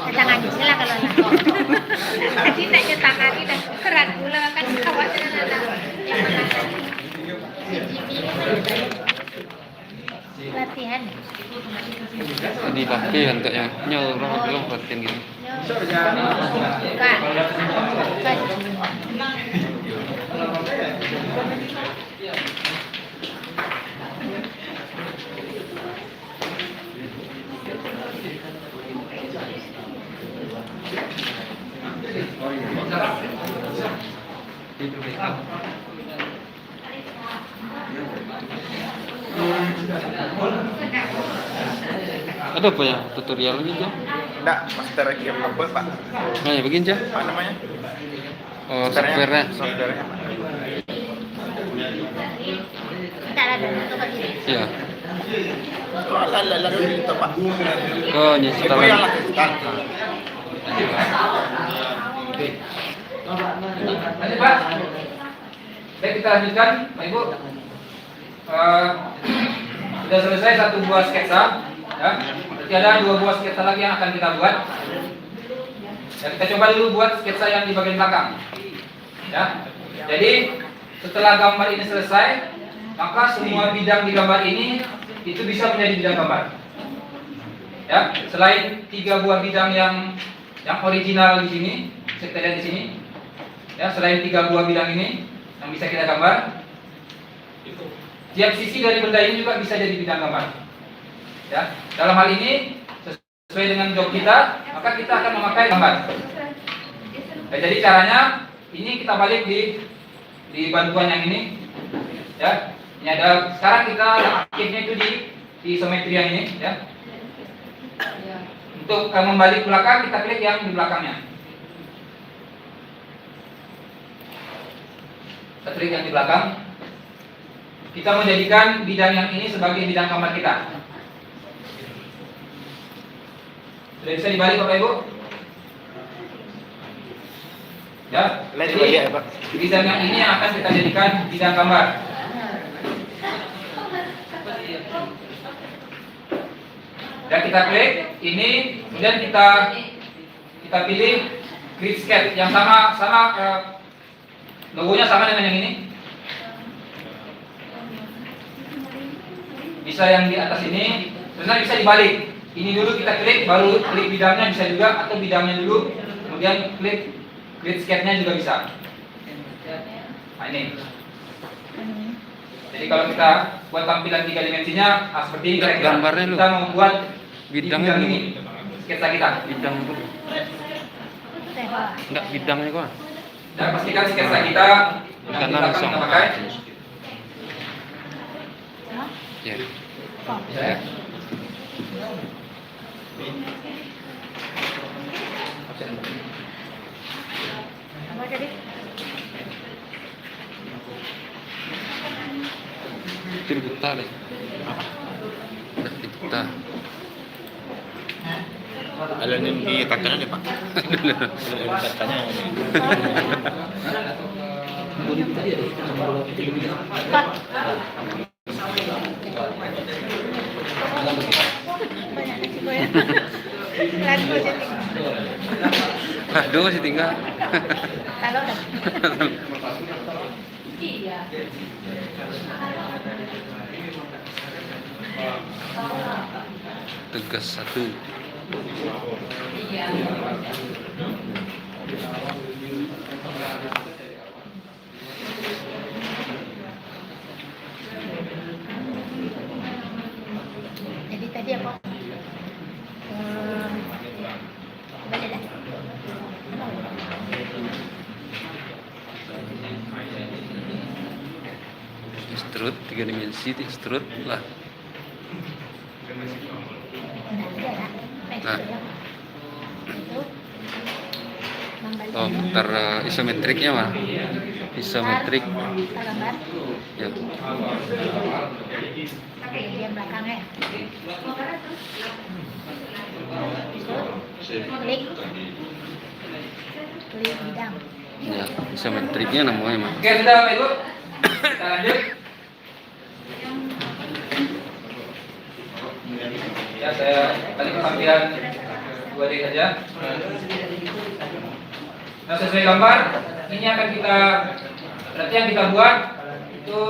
Jangan aja lah kalau nak. Tadi nak nyetak lagi dah kerat pula kan kawat dengan anak yang mana tadi. Latihan. Ini pakai untuknya. Nyorong belum perhatiin gitu. Buka. Ada apa ya tutorial ini aja? Enggak, master game apa, Pak? Nah ya begini aja. Apa namanya? Oh softwarenya. Softwarenya, Pak. Tak ada untuk bagi. Ya. Oh, lah itu, Pak. Oh nyata Itu yang lagi. lakukan. Lanjut Pak. Baik kita lanjutkan Pak Ibu. Sudah selesai satu buah sketsa. Ya. Berarti ada dua buah sketsa lagi yang akan kita buat. Ya, kita coba dulu buat sketsa yang di bagian belakang. Ya. Jadi setelah gambar ini selesai, maka semua bidang di gambar ini itu bisa menjadi bidang gambar. Ya, selain 3 buah bidang yang original di sini, kita lihat di sini. Ya, selain 3 buah bidang ini yang bisa kita gambar, tiap sisi dari benda ini juga bisa jadi bidang gambar. Ya, dalam hal ini sesuai dengan job kita, maka kita akan memakai gambar. Ya, jadi caranya ini kita balik di bantuan yang ini. Ya, ini ada sekarang kita aktifnya itu di isometri yang ini. Ya. Untuk membalik belakang kita klik yang di belakangnya. Kita klik yang di belakang. Kita menjadikan bidang yang ini sebagai bidang gambar kita. Sudah bisa dibalik Bapak Ibu? Ya. Lihat Jadi, lagi ya, Pak. bidang yang ini yang akan kita jadikan bidang gambar. Dan kita klik ini, kemudian kita pilih grid sketch yang sama logonya sama dengan yang ini. Bisa yang di atas ini, sebenarnya bisa dibalik. Ini dulu kita klik, baru klik bidangnya bisa juga, atau bidangnya dulu, kemudian klik grid sketch-nya juga bisa. Nah ini. Jadi kalau kita buat tampilan 3 dimensinya, seperti ini kira-kira. Gambarnya lu. Kita membuat Bidangnya bidang lu. ini, sketsa kita. Bidang apa? Enggak bidangnya kok. Dan pastikan sketsa kita yang Bukan kita akan langsung. kita pakai. Ya. Ya. Apa tadi? Itu buta deh. Udah dibuta. Ada yang ditekannya nih, Pak. Ada yang ditekannya. Banyak nasi goreng. Lagu jadi. Aduh masih tinggal. Kalau dah. Tegas satu. Jadi tadi apa? Balik dah. Extrude 3 dimensi, extrude lah. Nah. Oh, putar isometriknya mah. Isometrik. Gambar. Ya. Bagian belakangnya. Klik. Klik bidang. Ya, isometriknya namanya mah. Oke, sudah Bapak Ibu. Kita lanjut. Ya, saya balik ke tampilan 2D saja. Nah, sesuai gambar, ini akan kita, berarti yang kita buat itu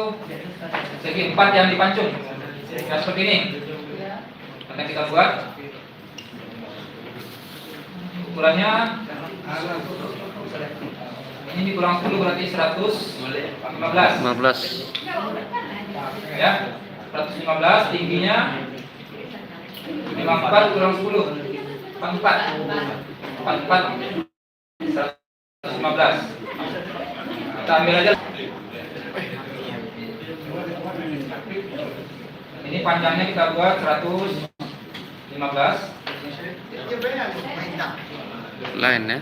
segi 4 yang dipancung. Nah, seperti ini. Akan kita buat ukurannya ini dikurang 10 berarti 115. 15. Ya, 115 tingginya 54 kurang 10 44 115. Kita ambil aja. Ini panjangnya kita buat 115. Lain ya.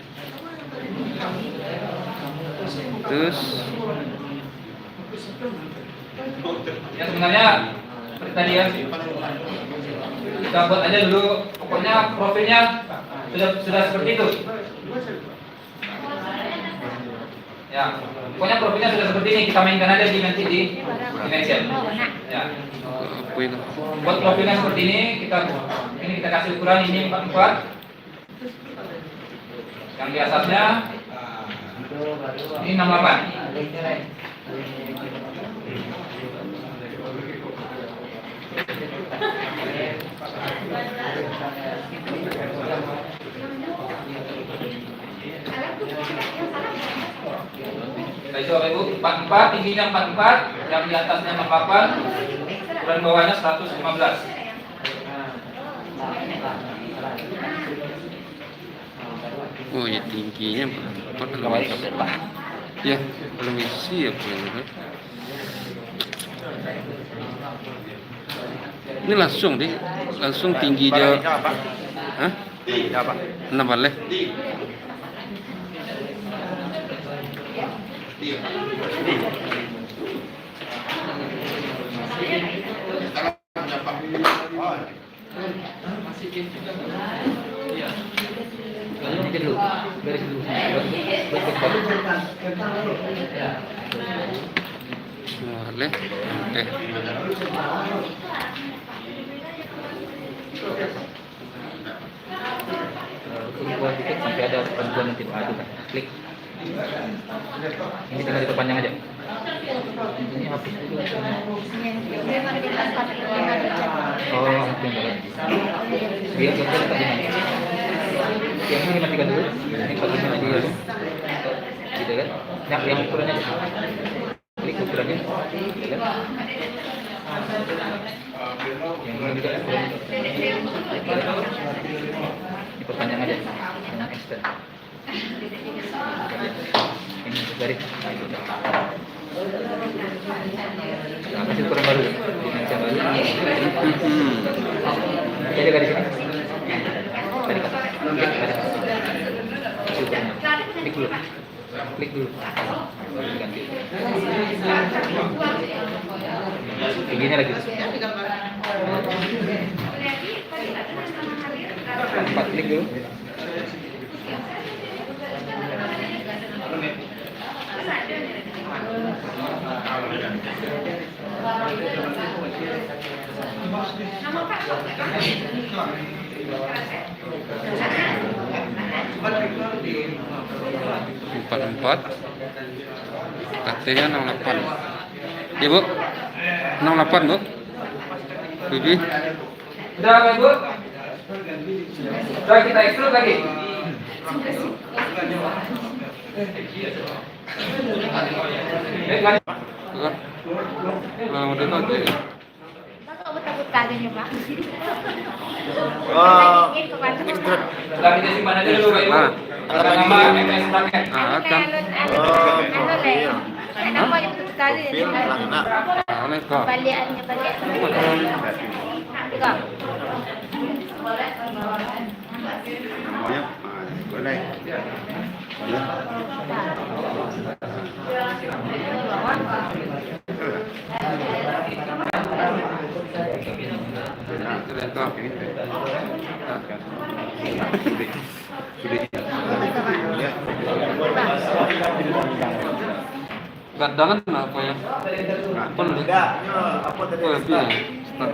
Terus Ya sebenarnya seperti tadi ya, kita buat aja dulu. Pokoknya profilnya sudah seperti itu. Ya, pokoknya profilnya sudah seperti ini. Kita mainkan aja dimensi di dimension. Ya. apa itu? Buat profilnya seperti ini, kita kasih ukuran ini 44. Yang di atasnya ini 68. Nah, itu Bapak Ibu, 44, tingginya 44, yang di atasnya 68, ukuran bawahnya 115. Oh ya tingginya apa namanya? Ya belum isi ya belum. Ini langsung deh, langsung tinggi dia. Apa? Hah? Apa? Kenapa leh? Boleh. Oke. Buat dikit sampai ada bantuan nanti ada klik. Ini tinggal diperpanjang aja. Ini hapus dulu. Oh, mungkin enggak. Dia gambar tak dengan. Yang ini matikan dulu. Ini bagaimana dia? Gitu kan? Yang ukurannya. Klik ukurannya. Gitu kan? Yang ini juga ukurannya. Diperpanjang aja. Yang extend. Ini garis. Nah, kasih ukuran baru. Dimensi baru. Jadi garis ini. Dari kata. Klik garis. Kasih ukurannya. Klik dulu. Klik dulu. Ganti. Begini lagi. 4 klik dulu. Empat. Katanya 68. Ya Bu, 68 Bu. Bibi. Udah Pak Ibu? Udah kita extrude lagi. Nah, udah lagi. Bapak buta-buta kagaknya Pak. Udah kita simpan aja dulu Pak Ibu. Ada nama MS bracket. Ah, kan. Kenapa yang buta tadi? Oleh kok. Baliannya balik. Juga. Namanya boleh. Oleh kok. Gadangan apa ya? Apa nih? Apa tadi? Oh, ya. Start.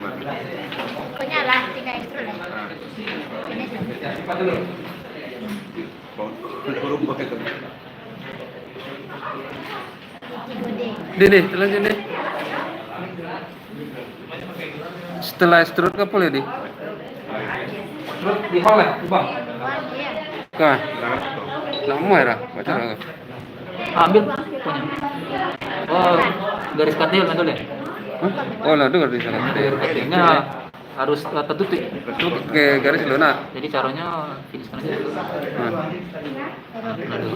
Pokoknya lah, tinggal itu lah. Simpan dulu. Deh, lanjut deh. Setelah extrude apa boleh di? Terus di hall ya, Bang. Kah? Lama ya, baca lah. Ambil punya. Oh, garis katil kan dulu ya? Oh, lah dengar di sana. Garis katilnya harus tertutup. Oke, garis lo nak. Jadi caranya finishkan aja dulu. Lalu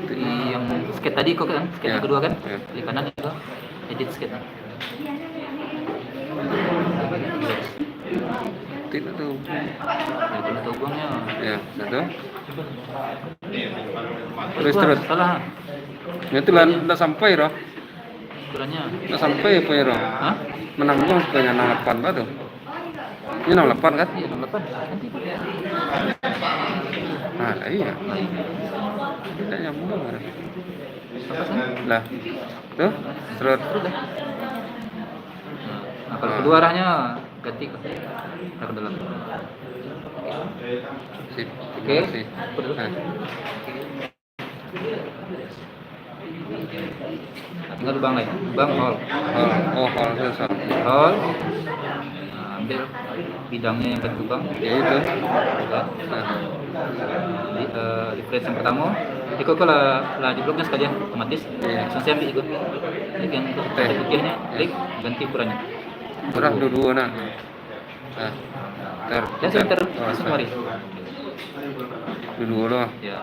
di yang skate tadi kok kan, skate yang Ya. kedua kan, Ya. di kanan itu edit skate. Tidak tahu. Ya, kalau tahu buangnya. Ya, satu. Terus. Salah. Itu lah, dah sampai roh. Ukurannya. Dah sampai apa ya roh? Hah? Menanggung sebanyak 68 batu. Ini 68 kan? Iya, 68. Nanti Ah, iya. Tidak nyambung kan? Lah, tuh, terus. Nah, kalau kedua arahnya ganti ke arah dalam. Sip. Oke. Sip. Nah, tinggal lubang lagi. Lubang hole. Hal selesai. Hole. Nah, ambil bidangnya yang ke lubang. Ya itu. Ya. Nah, Di reference yang pertama. Ikut ke lah di bloknya sekalian otomatis. Iya. Langsung saya ambil ikut. Klik yang putihnya, klik ganti ukurannya. kurang dua nak. Nah, Ya sebentar Oh, masuk mari. dua loh. Ya.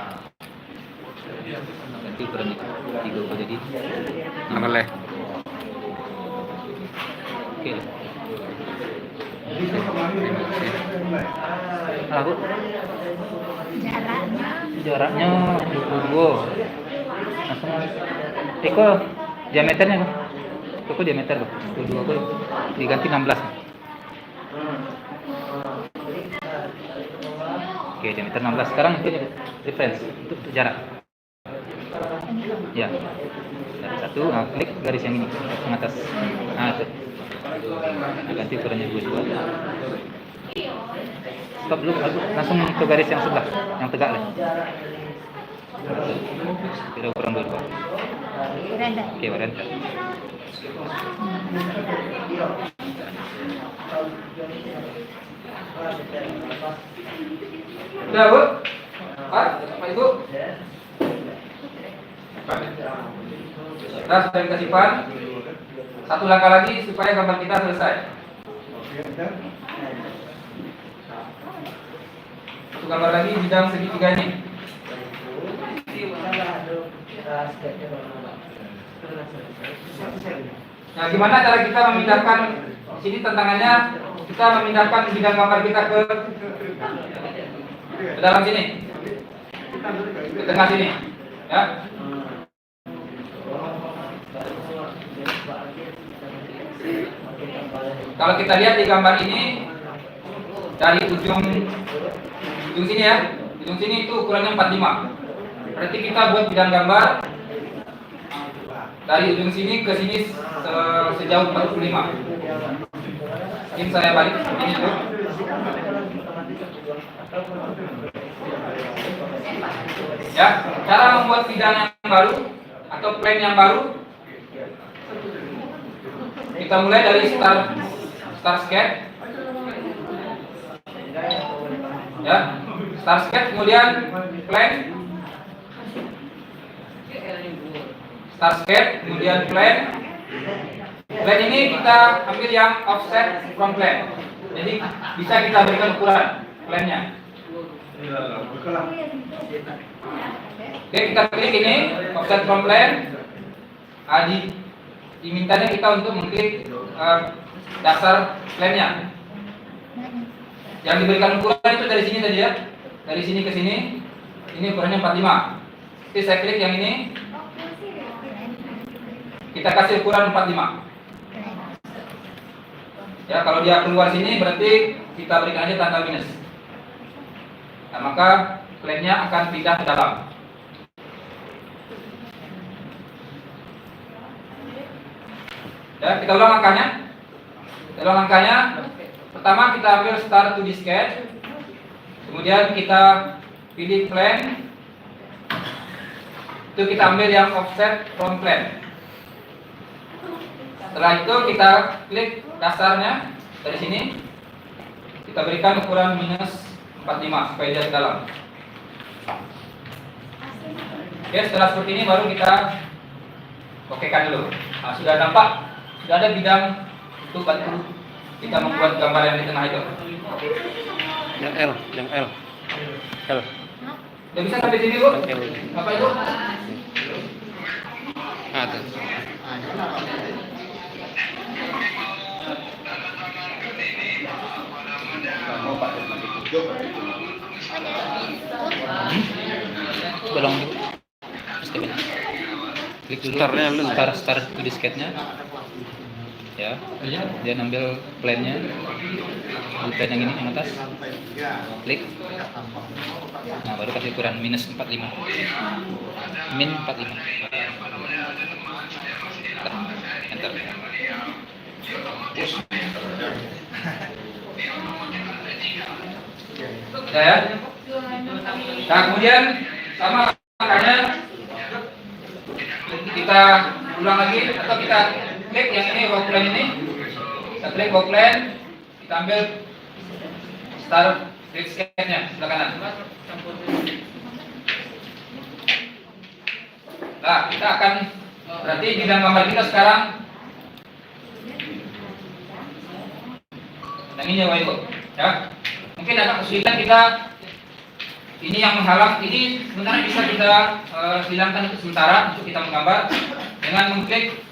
Ganti ukurannya 3 jadi. Nama leh. Oke. Sip. Lah, Bu. Jaraknya Jaraknya 22. Langsung Eko diameternya kok. Eko diameter kok. 22 kok. Diganti 16. Oke, diameter 16. Sekarang itu reference untuk jarak. Ya. Dari satu, nah, klik garis yang ini yang atas. Nah, itu. Nah, ganti ukurannya 22. Stop dulu, langsung ke garis yang sebelah, yang tegak lah. Kira ukuran 22. rendah. Oke, renter. Udah, Bu? Pak, Pak Ibu? Nah, sudah kita simpan. Satu langkah lagi supaya gambar kita selesai. Satu gambar lagi bidang segitiga ini. Nah, gimana cara kita memindahkan di sini tantangannya? Kita memindahkan bidang gambar kita ke dalam sini, ke tengah sini, ya. Kalau kita lihat di gambar ini dari ujung sini ya, ujung sini itu ukurannya 45. Berarti kita buat bidang gambar dari ujung sini ke sini sejauh 45. Ini saya balik ini tuh. Ya, cara membuat bidang yang baru atau plan yang baru. Kita mulai dari start sketch. Ya, start sketch kemudian plan. Start sketch kemudian plan. Plan ini kita ambil yang offset from plan. Jadi bisa kita berikan ukuran plannya. Oke, kita klik ini offset from plan. Dimintanya kita untuk mengklik dasar plannya. Yang diberikan ukuran itu dari sini tadi ya, dari sini ke sini. Ini ukurannya 45. Oke, saya klik yang ini. Kita kasih ukuran 45. Ya, kalau dia keluar sini berarti kita berikan aja tanda minus. Nah, maka plannya akan pindah ke dalam. Ya, kita ulang langkahnya. Pertama kita ambil start to the sketch. Kemudian kita pilih plan. Itu kita ambil yang offset from plan. Setelah itu kita klik dasarnya dari sini. Kita berikan ukuran minus 45 supaya dia ke dalam. Oke, setelah seperti ini baru kita okekan dulu. Nah, sudah nampak, sudah ada bidang untuk bantu kita membuat gambar yang di tengah itu. Yang L. Udah bisa sampai sini, Bu? Yang L. Bapak Ibu? Ah, tuh. Tolong klik dulu Startnya belum. start to the sketch-nya. Ya, dia ambil plan-nya. Di plan yang ini yang atas. Klik. Nah, baru kasih ukuran minus 45. Min 45. Enter. Ya. Nah, kemudian sama makanya kita ulang lagi atau kita klik yang ini work plan ini. Kita klik work plan, kita ambil start grid sketch-nya sebelah kanan. Nah, kita akan berarti bidang gambar kita sekarang yang ini ya, Ibu. Ya. Mungkin agak kesulitan kita ini yang menghalang ini sebenarnya bisa kita hilangkan untuk sementara untuk kita menggambar dengan mengklik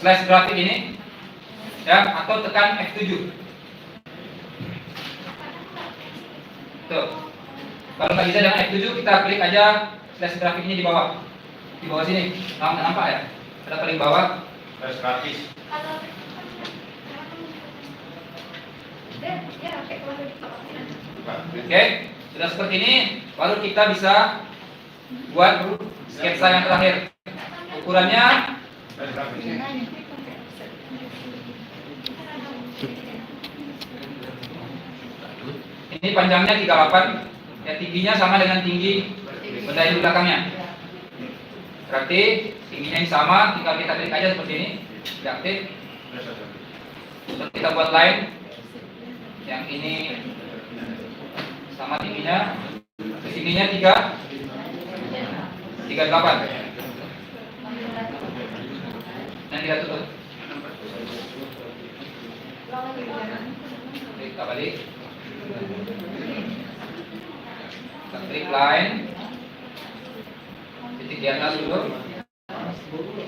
slash grafik ini ya atau tekan F7. Tuh. Kalau nggak bisa dengan F7 kita klik aja flash grafiknya di bawah. Di bawah sini. Nampak ya? Ada paling bawah. Flash grafis. Oke, sudah seperti ini, baru kita bisa buat sketsa yang terakhir. Ukurannya Flash grafis. ini panjangnya 38, ya tingginya sama dengan tinggi benda yang di belakangnya. Berarti tingginya ini sama, tinggal kita klik aja seperti ini, diaktif. Terus kita buat line yang ini sama tingginya, tingginya 38. Dan kita tutup. Kita balik. Kita klik line, titik di atas dulu,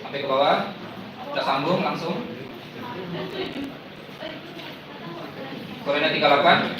sampai ke bawah, kita sambung langsung. Ukurannya 38.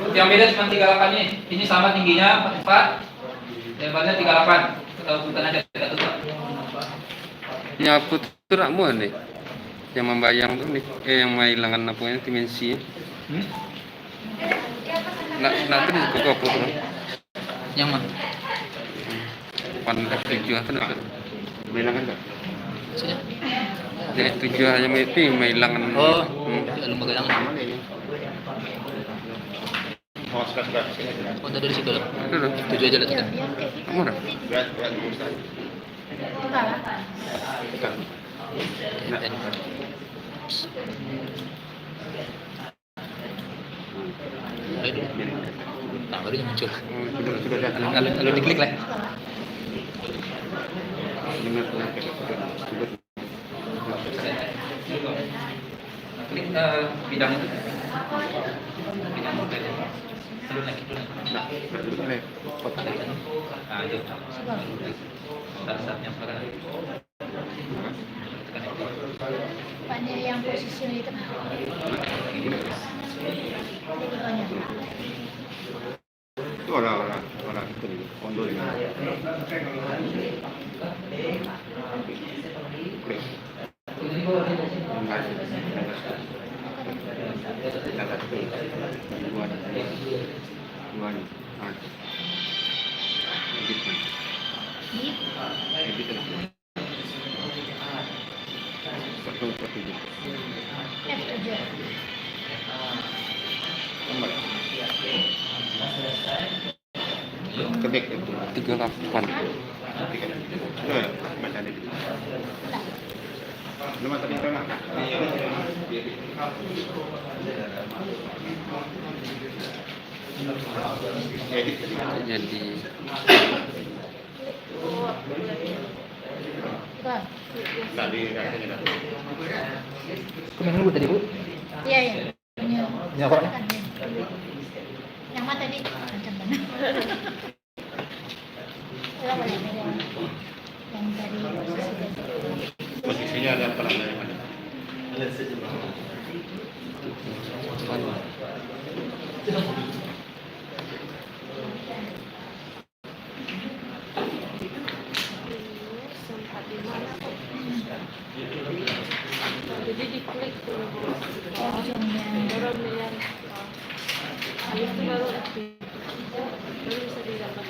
Yang beda cuma 38 ini sama tingginya 44, lebarnya 38. Kita bukan aja kita tutup. Nyapu tuh rakmu nih. Yang membayang tuh nih, yang menghilangkan apanya dimensi. Nah tadi buka apa tuh? Yang mana? Pandai tujuh kan apa? Bilangan enggak? Maksudnya? Jadi tujuh hanya itu menghilangkan. Oh, lembaga yang sama. Oh, flash grafis ini jelas. Oh, dari situ loh. Itu loh. Tujuh aja lah kita. Kamu dah? Berat Ustaz. Tekan. Nah, baru muncul. Sudah lihat. Kalau diklik lah. Klik bidang itu. Bidang model. Belum lagi. Nah, boleh. Nah, itu. Dasarnya sekarang. Tekan itu. Banyak yang posisi itu. Itu orang itu nih, kondo ini. Klik. Dua nih. Edit lah. Satu seperti itu. F7. Ketik itu. 38. Itu ya, baca di situ. Nama tadi mana? Edit. Jadi Bukan. Tadi rasanya dah. Kau nunggu tadi, Bu? Iya, iya. Ini apa? Yang mana tadi? Macam mana? Ulang balik. Yang tadi posisi. Posisinya ada pelan dari mana? Jadi diklik dulu Ujungnya. baru melihat habis itu baru aktif baru bisa didapat.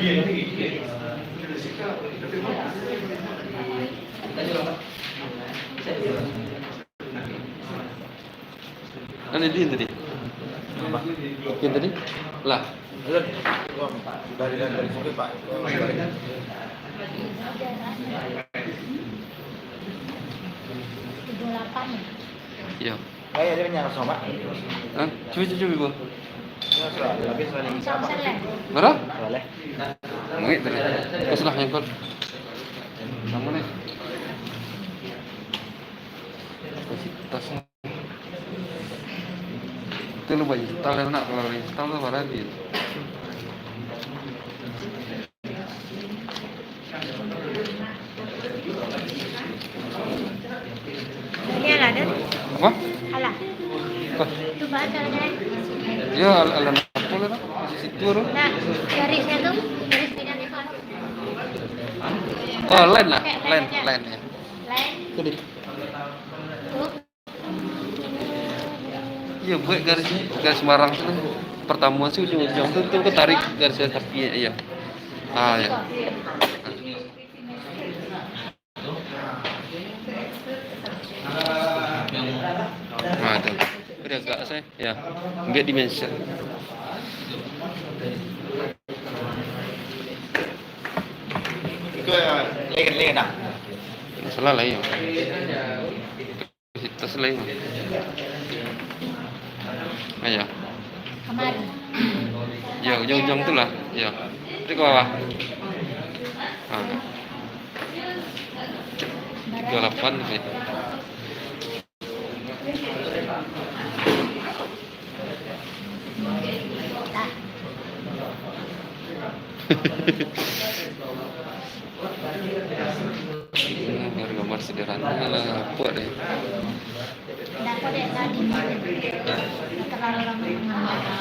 Ano din tadi? Yang tadi? Lah. Dari sini Pak. 78 ya? Iya. Kayak dia nyala sama. Hah? Coba Bu. Tapi soalnya Sama selek. Berapa? Boleh. Nggak tadi. Keselah yang kau. Kamu nih. Tas. Itu lu bayi. Install nak kalau install tuh mana dia? Ini ala ada? Apa? Ala. Kok? Itu baca ada. Ya, ala apa lah? Masih situ orang. Nah, garisnya tuh garis pindah di mana? Oh, lain lah, lain ya. Lain. Itu deh. Tuh. Iya, buat garis Semarang itu pertemuan sih ujung-ujung tuh ketarik garisnya kakinya, iya. Ah ya. Nah itu, udah agak saya, ya, enggak dimension. Itu lengan dah. Salah lah ya. Tas lain. Ayo. Kemari. Ya, ujung-ujung tu lah. Ya. Itu ke bawah. Ah. 38 ni. Gambar sederhana lah, apa deh? Tidak kok deh tadi. Terlalu lama mengambil.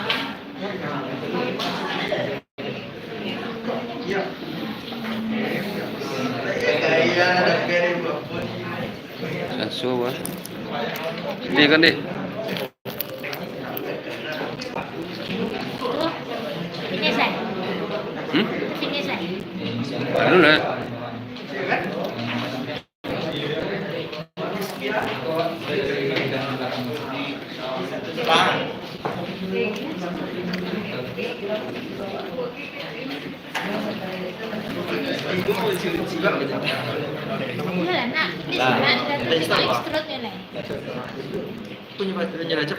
Langsung ah. Ini kan deh. Ini saya. Hmm? Ini saya. Ano na? Iya lah nak. Ini sebenarnya ada ekstrutnya lah. Punya pacarnya aja.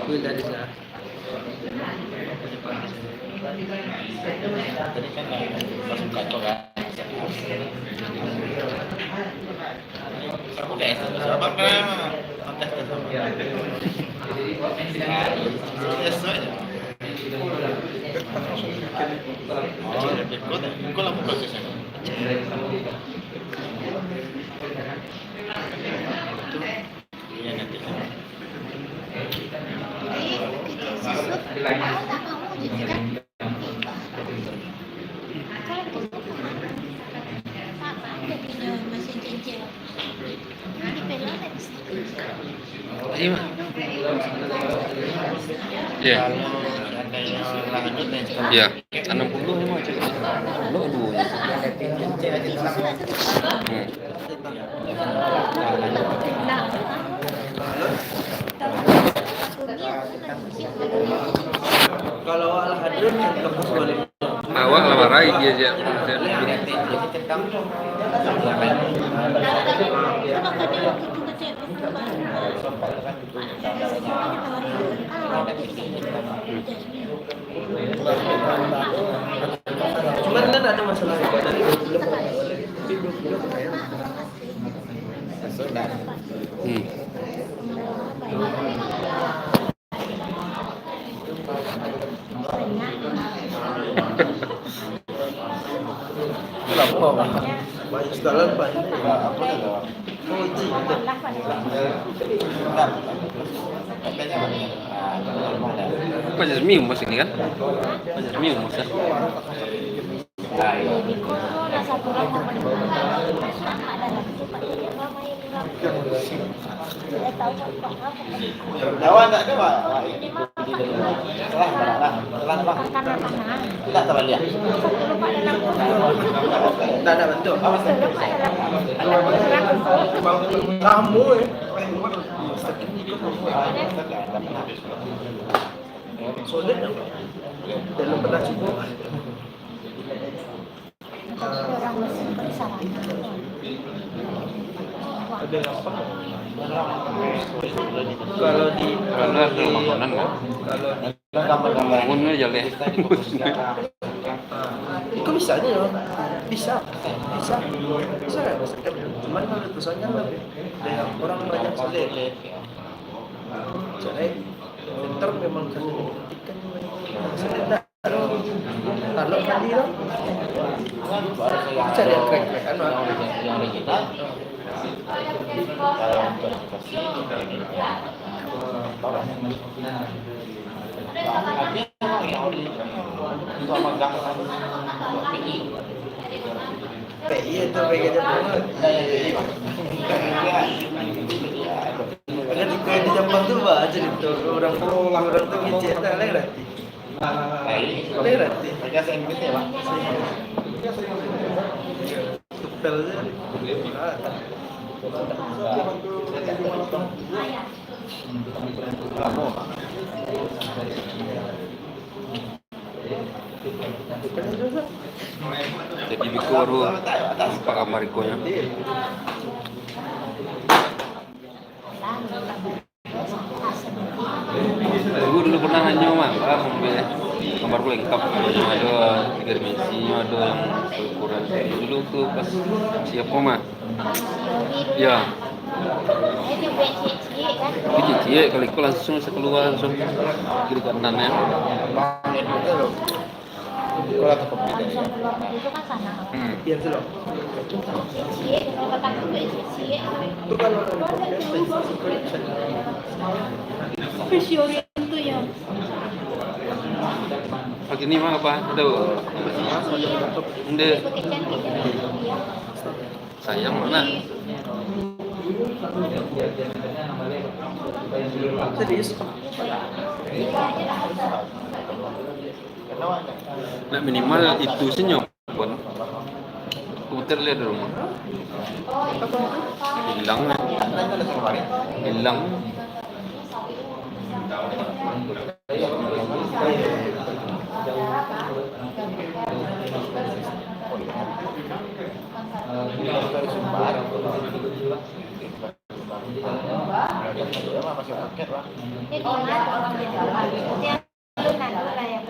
Gue dari sana. Tadi kan langsung kacau kan. Kamu kayak apa kan? Kontes sama. Kau lah bukan sih. Iya nanti. Iya mah. Iya. Iya. 60 mah cek. Lo dulu. Kalau Al-Hadrun yang kampus balik. Awak lama rai dia aja. Cuman kan ada masalah dari Banyak minum mas ini kan? Banyak minum mas ya? Lawan tak ada Pak? Salah. karena kanan. Tidak tahu dia. Lupa dalam Tidak ada bentuk. lupa dalam gerak. Kamu sulit dong. Dan lu pernah coba. Orang mesin persarana. Ada apa? Kalau di Karena ada makanan kan. gambar-gambar Bangunnya jelek. itu bisa aja loh. Bisa nggak bisa kan? Cuman kalau tulisannya lebih kayak orang banyak sulit. Jadi pinter memang kan ketikkan sulit dah. Kalau tadi loh bisa dia krek-krekan yang original kalau verifikasi sama gang PI itu pengennya banget. Kan di Jepang tuh baca itu orang tuh ngecek lewat. Lewat. mereka Inggris ya pak. Tupel aja. Kamu Jadi Biko baru nampak gambar ikonya. Dulu pernah nanya mah, gambar gue lengkap. Ada 3 dimensi, ada yang ukuran seri. Dulu tuh pas siapa mah? Ya, Ini BCC kan. itu cie kali itu langsung sekeluar langsung kiri kanannya. kalau ke komputer Langsung keluar negeri itu kan sana. Iya tuh loh. BCC, kalau kata BCC. Itu kalau Visiorin itu ya. Pagi ini mah apa? Ada, ada Pakai cantik ya. sayang mana? serius. Nah, minimal itu senyum pun. Komputer lihat di rumah. Hilang, hilang. masih paket pak. Ini di mana? Setiap lunan lah ya.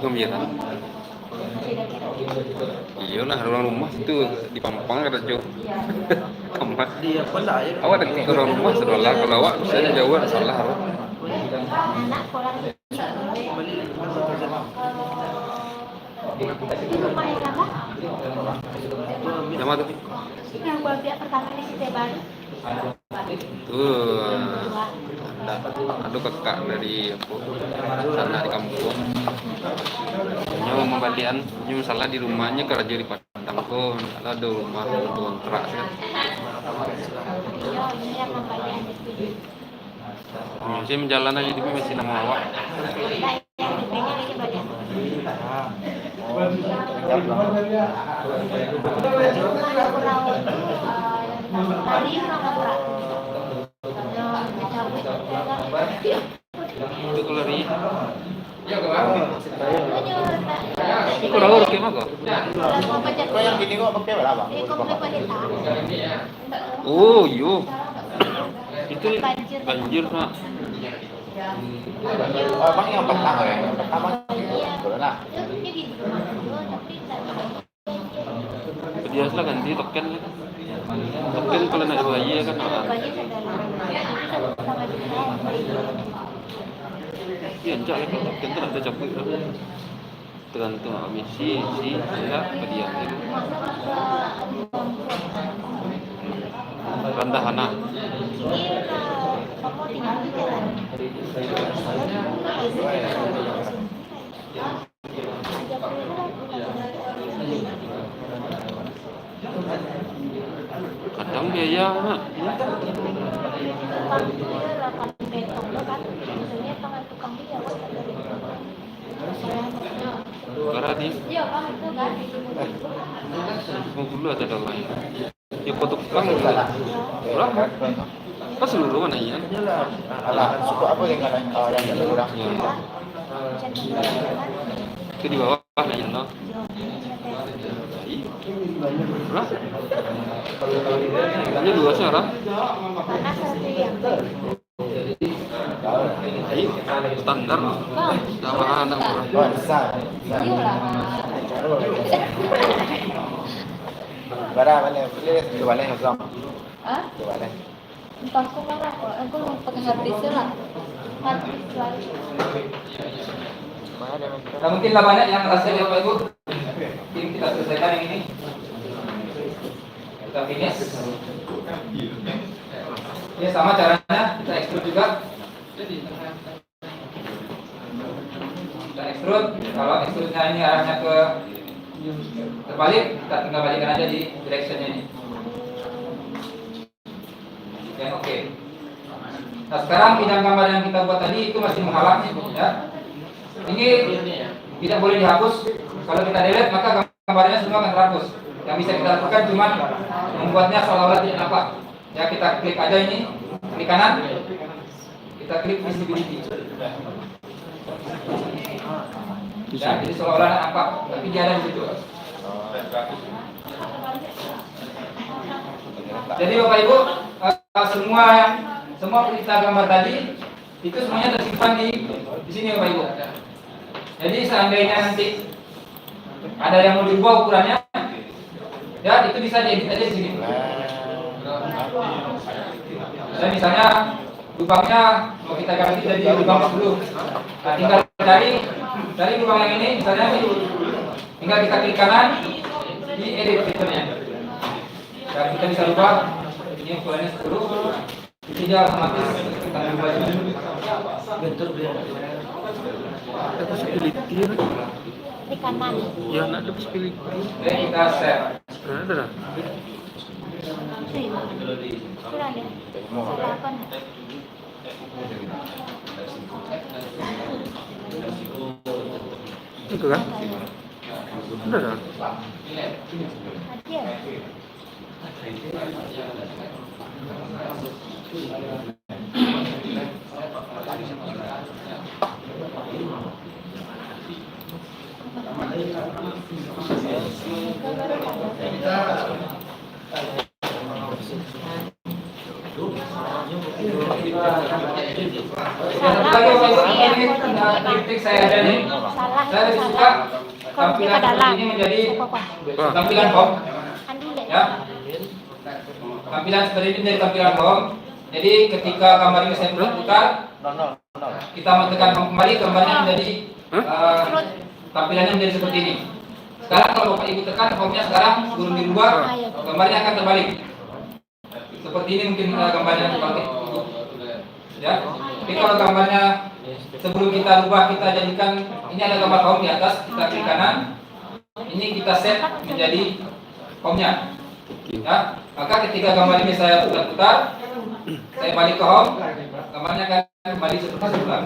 Gembira. Iyalah orang rumah itu di Pampang ada jauh. Kamar. Dia pun lah ya. Awak dekat ke orang rumah sedolah. Kalau awak misalnya jauh ada salah. Anak sekolah di rumah yang apa? Nama tuh. Yang buat dia pertama di Siti Baru. Tuh. Ada kakak dari apa? Sana di kampung. Nyawa membalian, nyawa salah di rumahnya kerja di Padang pun. Kalau ada rumah kontrak kan. Iya, ini yang membayar di sini. Saya menjalan aja di masih nama awak. Nah, yang dipenya lagi banyak. Itu kalau ri. Itu kalau orang kemana kok? Kok yang gini kok pakai berapa? Oh, yo. Itu banjir nak. Oh, emang yang pertama ya? Yang pertama corona. Biasalah ganti token. Token kalau nak bayi kan. Iya, enggak lah kalau token tu nak ada capek dah. Tergantung misi, enggak kediam itu. Rendah anak. Kamu tinggal di jalan. Kadang biaya nak. Berarti Iya, Bang, itu kan. mau dulu atau ada lain? Ya foto Bang dulu. Berapa? Pas seluruh mana iya? Alah, suku apa yang kalian yang jadi orang? Itu di bawah lah ya no. Berapa? Hanya 2 sekarang. Karena satu yang Standar. Sama anak orang. Oh, besar. iya lah. Bara balik, itu balik langsung. Hah? Itu balik. Entah aku mana kok. Aku mau pakai harddisk lah. Harddisk lagi. Mana dia? Nah, mungkin lah banyak yang rasa ya Bapak Ibu. Mungkin kita selesaikan yang ini. Kita finish. Ya sama caranya kita extrude juga. Kita extrude. Kalau extrude-nya ini arahnya ke terbalik, kita tinggal balikkan aja di direction-nya ini. Dan oke. Nah sekarang bidang gambar yang kita buat tadi itu masih menghalang ya. Ini tidak boleh dihapus. Kalau kita delete maka gambarnya semua akan terhapus. Yang bisa kita lakukan cuma membuatnya seolah-olah tidak nampak. Ya kita klik aja ini, klik kanan, kita klik visibility. Ya, jadi seolah-olah nampak, tapi dia ada di situ. Jadi Bapak Ibu, semua kita gambar tadi itu semuanya tersimpan di sini Bapak Ibu. Jadi seandainya nanti ada yang mau diubah ukurannya, ya itu bisa diedit aja di sini. Dan misalnya lubangnya mau kita ganti jadi lubang 10. Nah, tinggal dari lubang yang ini misalnya tinggal kita klik kanan di edit fiturnya. Dan kita bisa ubah ini ukurannya 10. Ini dia otomatis kita ubah ini. Bentur biar. Di kanan. Ya nak ada pilih. Oke, kita save. Ada dah. Kurang ya. Salapan. Itu kan? Ada dah. Hadiah. Kritik saya ada nih. Salah. Saya lebih suka tampilan seperti ini menjadi tampilan home. Ya. Tampilan seperti ini menjadi tampilan home. Jadi ketika gambar ini saya putar, kita menekan home kembali, gambarnya menjadi tampilannya menjadi seperti ini. Sekarang kalau Bapak Ibu tekan home-nya sekarang sebelum dirubah, gambarnya akan terbalik. Seperti ini mungkin gambarnya terbalik. Ya. Tapi kalau gambarnya sebelum kita rubah, kita jadikan ini ada gambar home di atas, kita klik kanan. Ini kita set menjadi home-nya. Ya, maka ketika gambar ini saya putar-putar, saya balik ke home, gambarnya akan kembali seperti semula.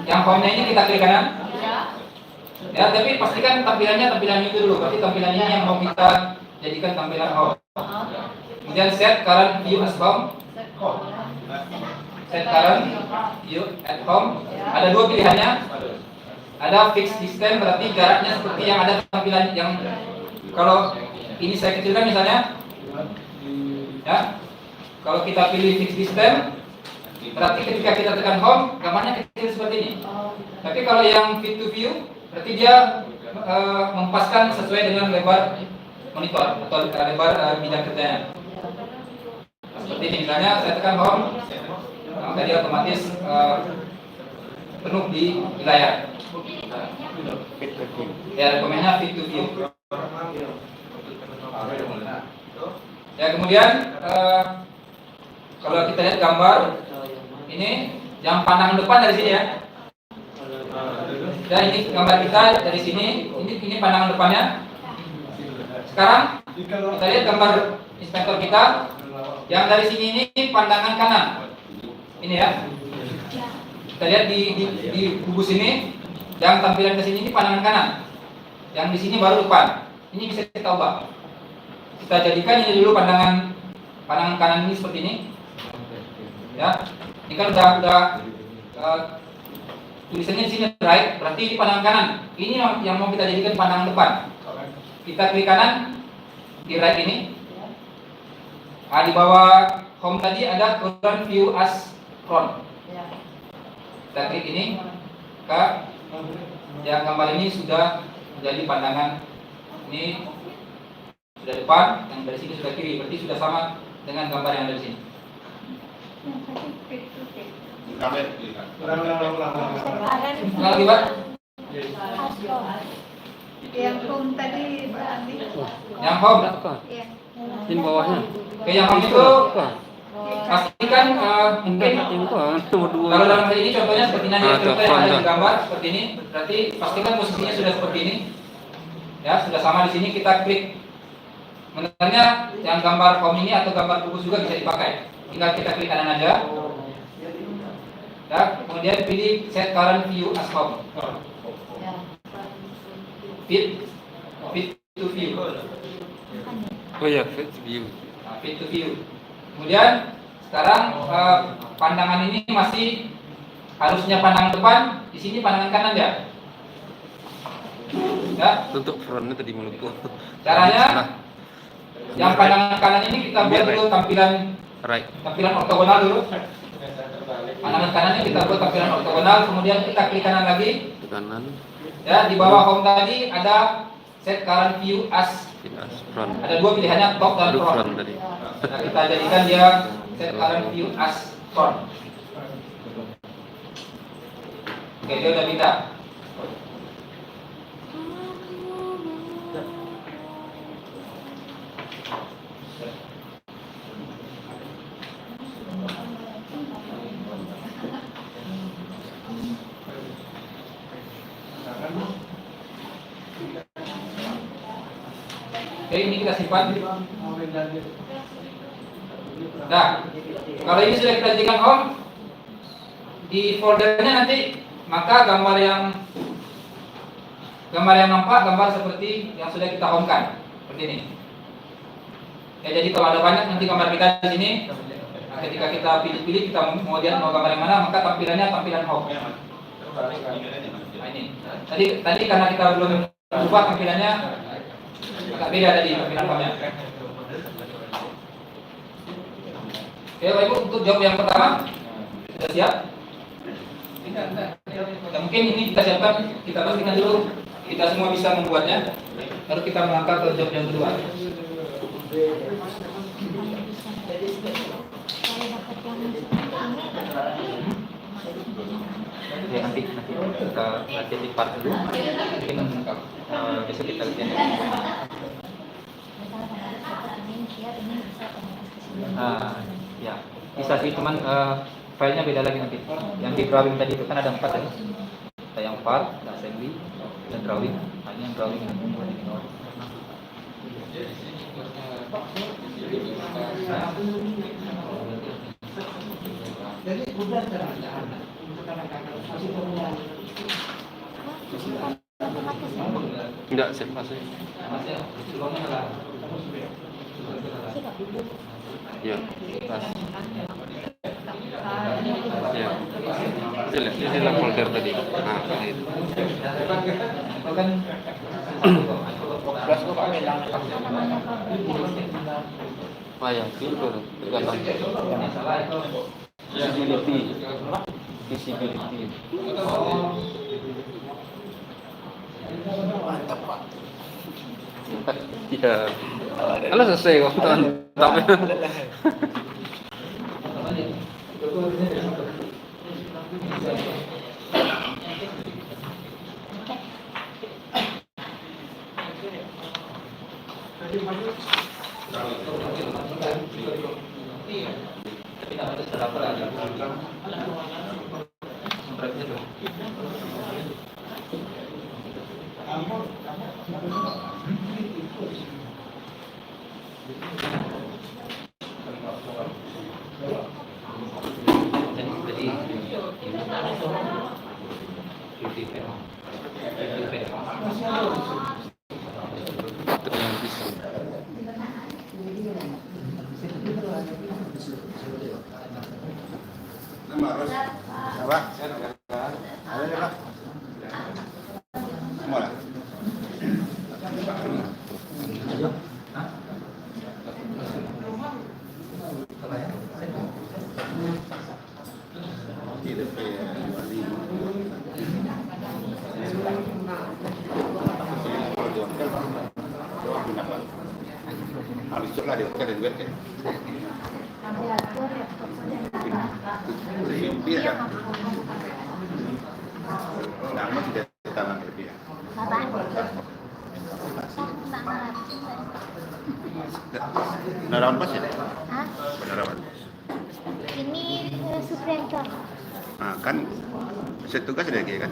Yang home-nya ini kita klik kanan. Ya, tapi pastikan tampilannya tampilan itu dulu. Berarti tampilan ini yang mau kita jadikan tampilan home. Kemudian set current view as home. Set current view at home. Ada dua pilihannya. Ada fixed distance, berarti jaraknya seperti yang ada tampilan yang kalau ini saya kecilkan misalnya. Ya. Kalau kita pilih fixed distance, berarti ketika kita tekan home, gambarnya kecil seperti ini. Tapi kalau yang fit to view, berarti dia mempaskan sesuai dengan lebar monitor atau lebar bidang kerjanya. Nah, seperti ini misalnya saya tekan home, maka dia otomatis penuh di layar. Ya, rekomennya fit to view. Ya, kemudian kalau kita lihat gambar ini yang pandangan depan dari sini ya. Dan ini gambar kita dari sini, ini pandangan depannya. Sekarang kita lihat gambar inspektor kita yang dari sini ini pandangan kanan. Ini ya. Kita lihat di gugus ini yang tampilan ke sini ini pandangan kanan. Yang di sini baru depan. Ini bisa kita ubah. Kita jadikan ini dulu pandangan kanan ini seperti ini. Ya. Ini kan udah tulisannya di sini right, berarti ini pandangan kanan. Ini yang mau kita jadikan pandangan depan. Kita klik kanan di right ini. Di bawah home tadi ada current view as front. Kita klik ini, maka yang gambar ini sudah menjadi pandangan ini sudah depan, yang dari sini sudah kiri, berarti sudah sama dengan gambar yang ada di sini. Ulang lagi, Pak. Yang home tadi Pak Andi. Yang home. Iya. Ini bawahnya. Oke, yang home itu pastikan mungkin kalau dalam hal ini contohnya seperti ini, contoh yang ada di gambar seperti ini, berarti pastikan posisinya sudah seperti ini. Ya, sudah sama di sini, kita klik. Sebenarnya yang gambar home ini atau gambar buku juga bisa dipakai. Tinggal kita klik kanan aja. Ya, kemudian pilih set current view as home. Fit to view. Oh ya, fit view. Nah, fit to view. Kemudian sekarang pandangan ini masih harusnya pandangan depan, di sini pandangan kanan ya. Ya. Untuk frontnya tadi melukku. Caranya yang pandangan kanan ini kita buat dulu tampilan ortogonal dulu. Pandangan kanannya kita buat tampilan ortogonal, kemudian kita klik kanan lagi. Ke kanan. Ya, di bawah home tadi ada set current view as front. Ada dua pilihannya, top dan front. Tadi. Nah, kita jadikan dia set current view as front. Oke, dia udah pindah. Oke, ini kita simpan. Nah, kalau ini sudah kita jadikan home, di foldernya nanti maka gambar yang nampak gambar seperti yang sudah kita homekan, seperti ini. Ya, jadi kalau ada banyak nanti gambar kita di sini. Nah, ketika kita pilih-pilih kita mau gambar yang mana, maka tampilannya tampilan home. Nah, ini. Tadi karena kita belum ubah tampilannya agak beda tadi tampilan home-nya. Oke, Bapak Ibu, untuk jawab yang pertama sudah siap? Ya, mungkin ini kita siapkan, kita pastikan dulu kita semua bisa membuatnya, lalu kita melangkah ke jawab yang kedua. Ya, nanti kita latihan di part dulu. Mungkin besok kita latihan. Ya, bisa sih, cuman filenya beda lagi nanti. Yang di drawing tadi itu kan ada 4 tadi. Ada yang part, ada assembly, dan drawing. Nah, ini yang drawing ini. Enggak, saya masih. Ya, pas. Ya. Ini adalah folder tadi. Nah, itu. Oh ya, filter. Visibility. Mantap, Pak. Iya. Kalau selesai kok, tapi Itu yang bisa. Apa? Ada ya, Pak? Semua lah. Habis itu lah di hotel dan kan. Lebih kan? Nama tidak tangan lebih. Bapak. Penerawan pas ya? Hah? Penerawan. Ini Suprianto. Nah, kan setugas ada kan?